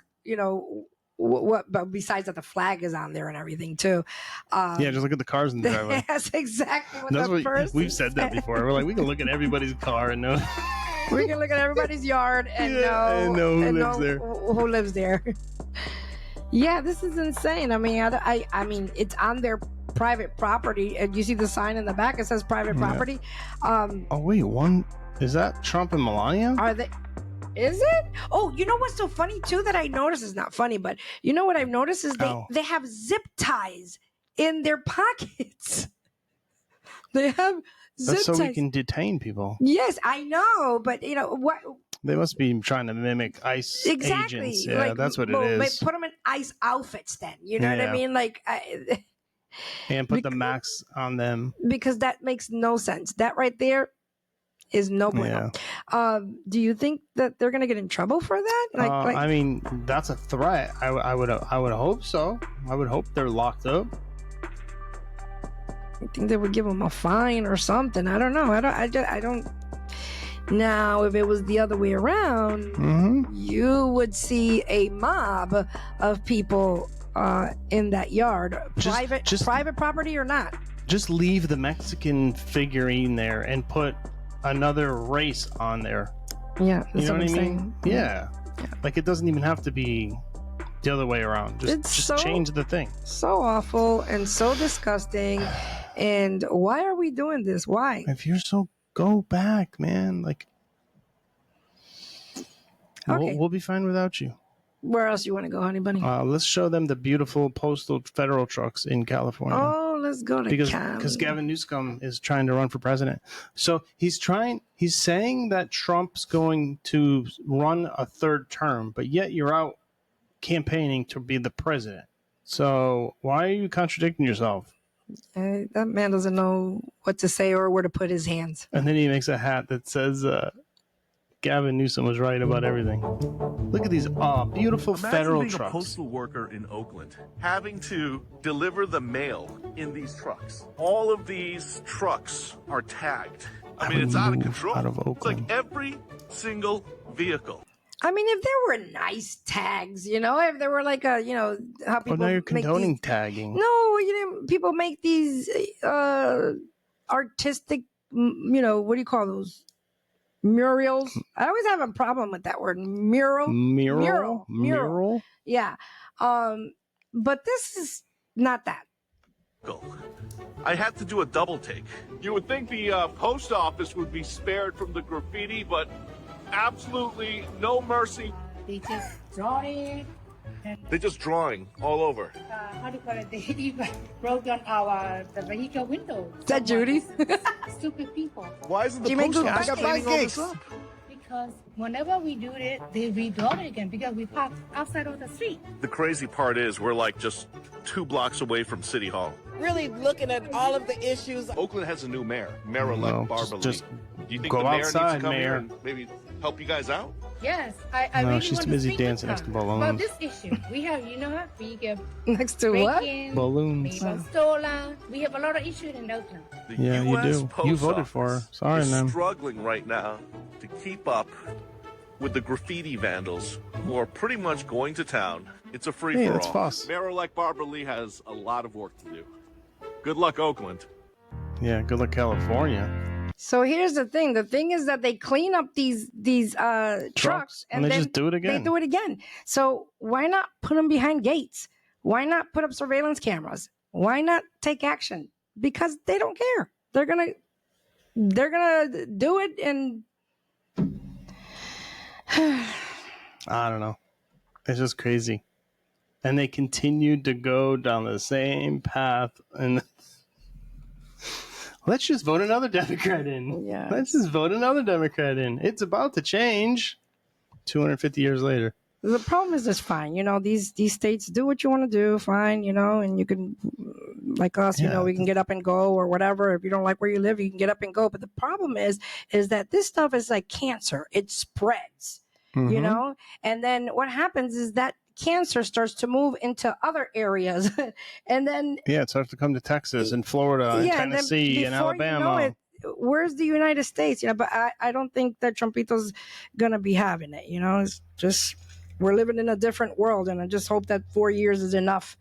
what but besides that the flag is on there and everything too." Yeah, just look at the cars in the driveway. That's exactly what That's the person we've said that before. We're like, we can look at everybody's car and know. We can look at everybody's yard and know who lives there. Yeah, this is insane. I mean, it's on their private property, and you see the sign in the back. It says private property. Oh wait, is that Trump and Melania? Are they? Is it? Oh, you know what's so funny too that I noticed is not funny, but you know what I've noticed is they have zip ties in their pockets. They have. That's so we can detain people. Yes, I know, but what? They must be trying to mimic ICE agents. Yeah, that's what it is. Put them in ICE outfits, then. You know what I mean? Like, and put the max on them because that makes no sense. That right there is no bueno. Yeah. Do you think that they're gonna get in trouble for that? I mean, that's a threat. I would hope so. I would hope they're locked up. I think they would give them a fine or something. I don't know. I don't. Now, if it was the other way around, you would see a mob of people in that yard, private property or not. Just leave the Mexican figurine there and put another race on there. Yeah, you know what I mean? saying. Yeah. Like it doesn't even have to be the other way around. Just change the thing. So awful and so disgusting. And why are we doing this? Why? If you're so, go back, man. Like, we'll be fine without you. Where else you want to go, honey bunny? Let's show them the beautiful postal federal trucks in California. Oh, let's go to Cali. Because Gavin Newsom is trying to run for president. So he's saying that Trump's going to run a third term, but yet you're out campaigning to be the president. So why are you contradicting yourself? That man doesn't know what to say or where to put his hands. And then he makes a hat that says Gavin Newsom was right about everything. Look at these beautiful federal being trucks. A postal worker in Oakland having to deliver the mail in these trucks. All of these trucks are tagged. I mean, it's out of control. It's like every single vehicle. I mean, if there were nice tags, if there were like how people now you're make condoning these, tagging. No, people make these artistic, what do you call those? Murals. I always have a problem with that word. Mural. Yeah. But this is not that. I had to do a double take. You would think the post office would be spared from the graffiti, but absolutely no mercy. They just draw it. They're just drawing all over. How do you call it? They even broke down the vehicle window. Is that Judy? Stupid people. Why isn't the post office cleaning all this up? Because whenever we do it, they redraw it again because we park outside of the street. The crazy part is we're like just 2 blocks away from City Hall. Really looking at all of the issues. Oakland has a new mayor, Mayor-elect Barbara just Lee. Do you think go the mayor outside, needs to come Mayor. here and maybe help you guys out? Yes, I No, really she's want too to busy speak dancing with next to her balloons. about this issue. We have, we get next to what? break-in, Balloons. maybe stolen. We have a lot of issues in Oakland. The Yeah, you US do. Post You voted for her. Office Sorry, is man. struggling right now to keep up with the graffiti vandals who are pretty much going to town. It's a free-for-all. Hey, that's fuss. Mayor-elect Barbara Lee has a lot of work to do. Good luck, Oakland. Yeah, good luck, California. So here's the thing. The thing is that they clean up these trucks and they then just do it again. They do it again. So why not put them behind gates? Why not put up surveillance cameras? Why not take action? Because they don't care. They're gonna do it, and I don't know. It's just crazy. And they continued to go down the same path. And let's just vote another Democrat in. Yeah. Let's just vote another Democrat in. It's about to change 250 years later. the problem is just fine. These states do what you want to do, fine, and you can, like us, we can get up and go or whatever. If you don't like where you live, you can get up and go. But the problem is that this stuff is like cancer. It spreads, and then what happens is that cancer starts to move into other areas. And then it starts to come to Texas and Florida and Tennessee and Alabama. Where's the United States? But I don't think that Trumpito's gonna be having it. It's just, we're living in a different world, and I just hope that 4 years is enough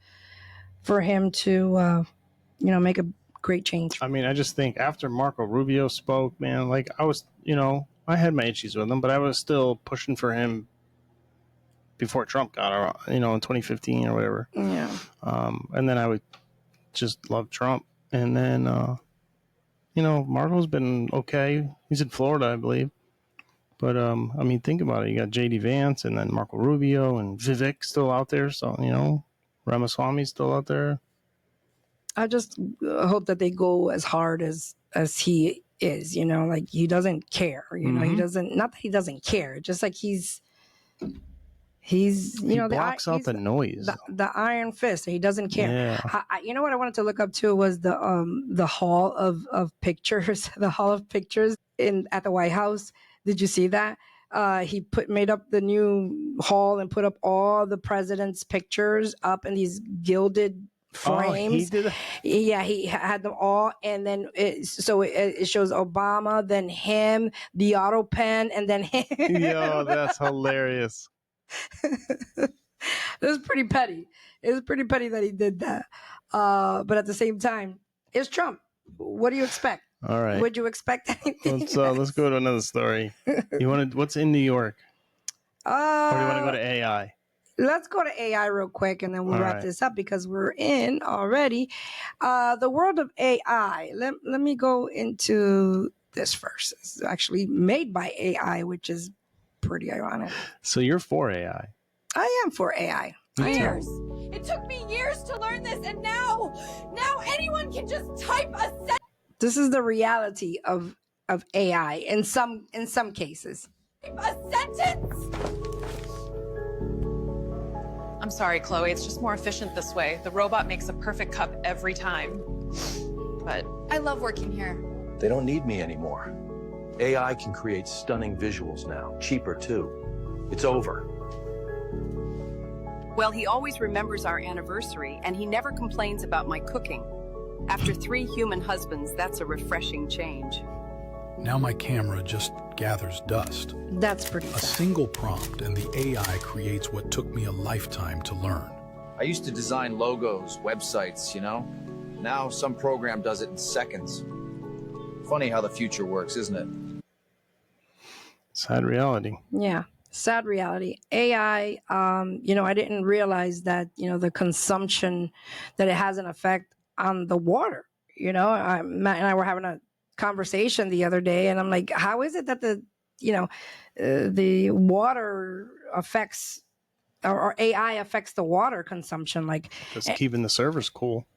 for him to make a great change. I mean, I just think after Marco Rubio spoke, man, like I was, I had my issues with him, but I was still pushing for him before Trump got around, in 2015 or whatever. Yeah. And then I would just love Trump. And then, Marco's been okay. He's in Florida, I believe. But, think about it. You got J.D. Vance and then Marco Rubio and Vivek still out there. So, Ramaswamy's still out there. I just hope that they go as hard as he is, like he doesn't care, he doesn't, not that he doesn't care, just like he's he blocks out the noise, the iron fist. He doesn't care. Yeah. What I wanted to look up too was the hall of pictures, the hall of pictures at the White House. Did you see that? He made up the new hall and put up all the president's pictures up in these gilded frames. Oh, he did. Yeah, he had them all, and then it shows Obama, then him, the auto pen, and then him. Yo, that's hilarious. It was pretty petty. It was pretty petty that he did that. But at the same time, it's Trump. What do you expect? All right. Would you expect anything? Let's go to another story. What's in New York? Or do you want to go to AI? Let's go to AI real quick, and then we'll wrap this up because we're in already. The world of AI. Let me go into this first. It's actually made by AI, which is pretty ironic. So you're for AI? I am for AI. Years. It took me years to learn this, and now anyone can just type a sentence. This is the reality of AI in some cases. A sentence. I'm sorry, Chloe. It's just more efficient this way. The robot makes a perfect cup every time. But I love working here. They don't need me anymore. AI can create stunning visuals now, cheaper too. It's over. Well, he always remembers our anniversary, and he never complains about my cooking. After 3 human husbands, that's a refreshing change. Now my camera just gathers dust. That's pretty sad. A single prompt and the AI creates what took me a lifetime to learn. I used to design logos, websites, you know? Now some program does it in seconds. Funny how the future works, isn't it? Sad reality. Yeah. Sad reality. AI, I didn't realize that, the consumption, that it has an effect on the water. Matt and I were having a conversation the other day, and I'm like, how is it that the water affects, or AI affects the water consumption? Like, just keeping the servers cool.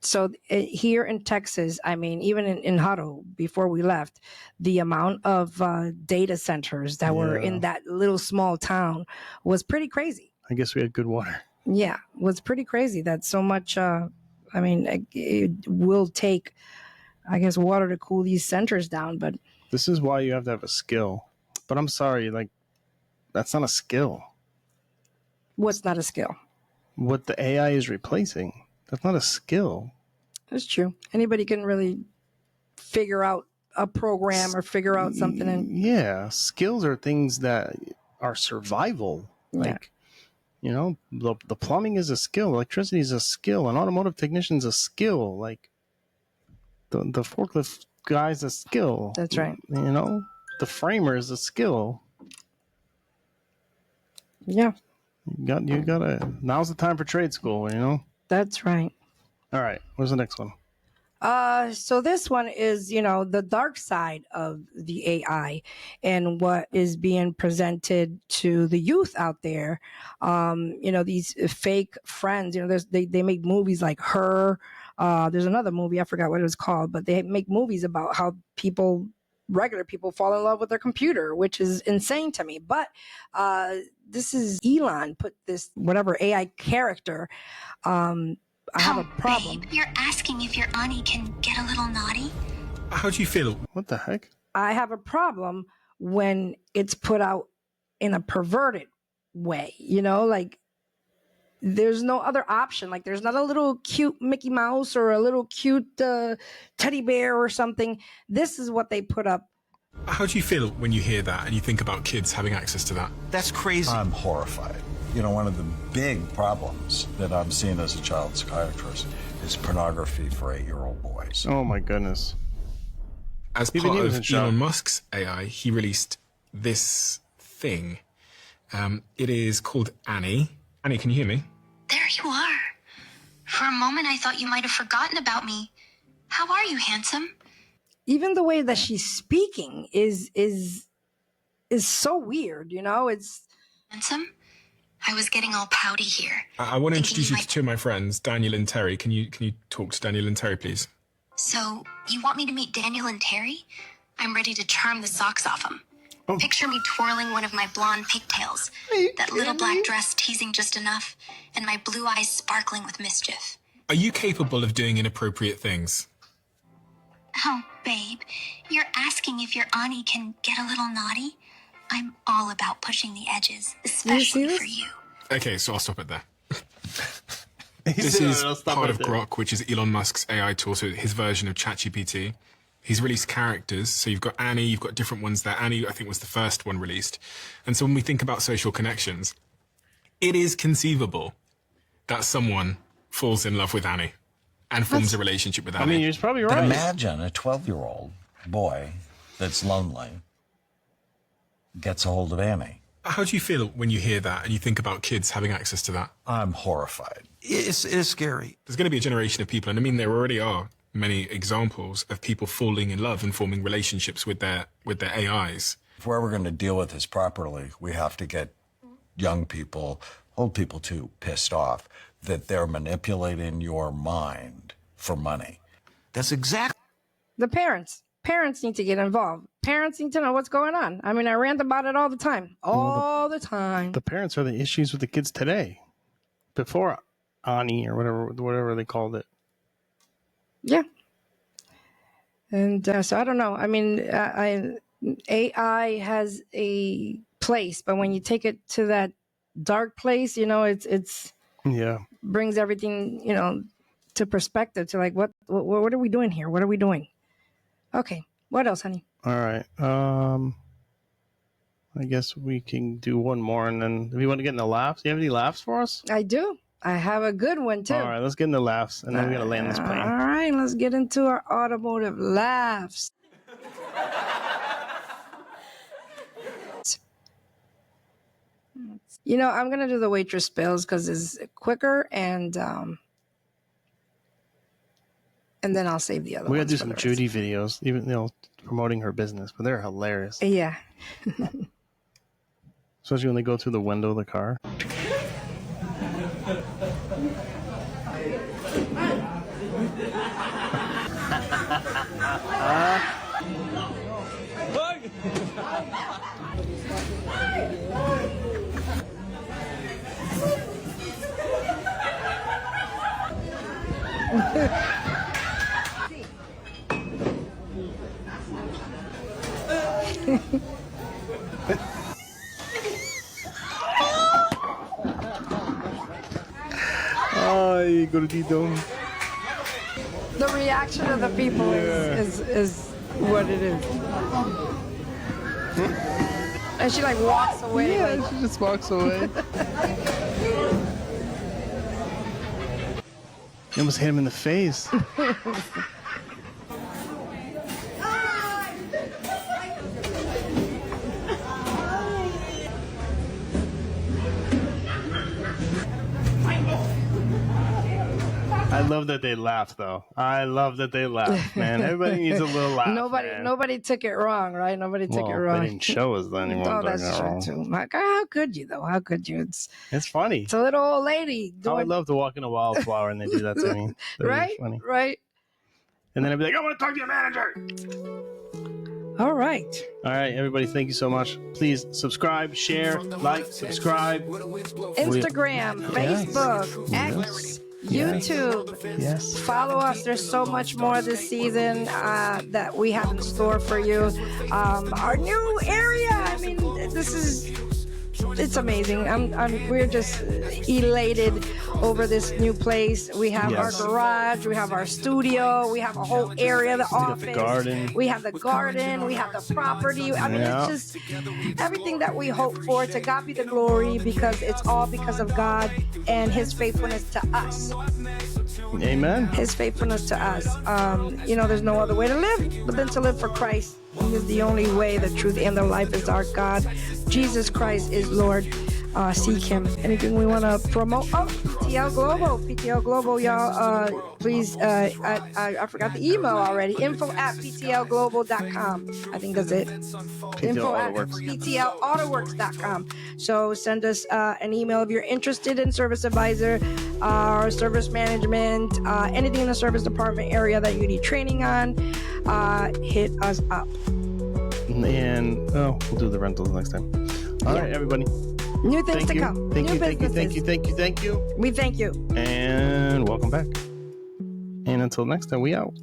So here in Texas, even in Hutto, before we left, the amount of data centers that were in that little small town was pretty crazy. I guess we had good water. Yeah, was pretty crazy that so much, it will take, I guess, water to cool these centers down. But this is why you have to have a skill. But I'm sorry, that's not a skill. What's not a skill? What the AI is replacing. That's not a skill. That's true. Anybody can really figure out a program or figure out something. Yeah. Skills are things that are survival. Like, the plumbing is a skill. Electricity is a skill. An automotive technician is a skill. Like, the forklift guy is a skill. That's right. The framer is a skill. Yeah. You gotta, now's the time for trade school, That's right. All right. What's the next one? So this one is, the dark side of the AI and what is being presented to the youth out there. These fake friends, they make movies like Her. There's another movie, I forgot what it was called, but they make movies about how regular people fall in love with their computer, which is insane to me. But this is Elon put this, whatever AI character, I have a problem. Babe, you're asking if your auntie can get a little naughty? How do you feel? What the heck? I have a problem when it's put out in a perverted way, there's no other option. Like, there's not a little cute Mickey Mouse or a little cute teddy bear or something. This is what they put up. How do you feel when you hear that and you think about kids having access to that? That's crazy. I'm horrified. One of the big problems that I'm seeing as a child psychiatrist is pornography for 8-year-old boys. Oh my goodness. As part of Elon Musk's AI, he released this thing. It is called Annie. Annie, can you hear me? There you are. For a moment, I thought you might have forgotten about me. How are you, handsome? Even the way that she's speaking is so weird, It's handsome. I was getting all pouty here. I want to introduce you to two of my friends, Daniel and Terry. Can you talk to Daniel and Terry, please? So, you want me to meet Daniel and Terry? I'm ready to charm the socks off them. Oh. Picture me twirling one of my blonde pigtails, that little black dress teasing just enough, and my blue eyes sparkling with mischief. Are you capable of doing inappropriate things? Oh, babe, you're asking if your auntie can get a little naughty? I'm all about pushing the edges, especially for you. Okay, so I'll stop it there. This is part of Grok, which is Elon Musk's AI tool, so his version of ChatGPT. He's released characters. So you've got Annie, you've got different ones there. Annie, I think, was the first one released. And so when we think about social connections, it is conceivable that someone falls in love with Annie and forms a relationship with Annie. I mean, you're probably right. But imagine a 12-year-old boy that's lonely gets a hold of Annie. How do you feel when you hear that and you think about kids having access to that? I'm horrified. It is scary. There's going to be a generation of people, and I mean, there already are many examples of people falling in love and forming relationships with their AIs. If we're ever going to deal with this properly, we have to get young people, old people too, pissed off that they're manipulating your mind for money. That's exactly The parents need to get involved. Parents need to know what's going on. I mean, I rant about it all the time. All the time. The parents are the issues with the kids today. Before Ani or whatever they called it. Yeah. And so I don't know. I mean, AI has a place, but when you take it to that dark place, you know, it's brings everything, you know, to perspective, to like, what are we doing here? What are we doing? Okay. What else, honey? All right. I guess we can do one more, and then if you want to get in the laughs, do you have any laughs for us? I do. I have a good one, too. All right, let's get in the laughs, and then we got to land this plane. All right, let's get into our automotive laughs. You know, I'm going to do the waitress spills because it's quicker, and then I'll save the other We ones. got to do some Judy videos, even, you know, promoting her business, but they're hilarious. Yeah. Especially when they go through the window of the car. Ay, gordito. The reaction of the people is what it is. And she like walks away. Yeah, like... she just walks away. You almost hit him in the face. I love that they laugh, though. I love that they laugh, man. Everybody needs a little laugh. Nobody took it wrong, right? Nobody took it wrong. They didn't show us anyone. Oh, that's true too. Like, how could you though? How could you? It's funny. It's a little old lady. I would love to walk in a wildflower and they do that to me. Right? Funny. Right. And then I'd be like, I want to talk to your manager. All right. All right, everybody. Thank you so much. Please subscribe, share, like, subscribe. Instagram, Facebook, X. YouTube. Yes. Follow us. There's so much more this season that we have in store for you. Our new area. I mean, it's amazing. We're just elated over this new place. We have our garage. We have our studio. We have a whole area, the office. We have the garden. We have the garden. We have the property. I mean, it's just everything that we hope for. To God be the glory, because it's all because of God and His faithfulness to us. Amen. His faithfulness to us. You know, there's no other way to live but than to live for Christ. He is the only way, the truth, and the life is our God. Jesus Christ is Lord. Seek Him. Anything we want to promote? Oh, PTL Global, y'all. Please, I forgot the email already. info@ptlglobal.com. I think that's it. info@ptlautoworks.com. So send us an email if you're interested in service advisor or service management, anything in the service department area that you need training on. Hit us up. And we'll do the rentals next time. All right, everybody. New things to come. Thank you. We thank you. And welcome back. And until next time, we out.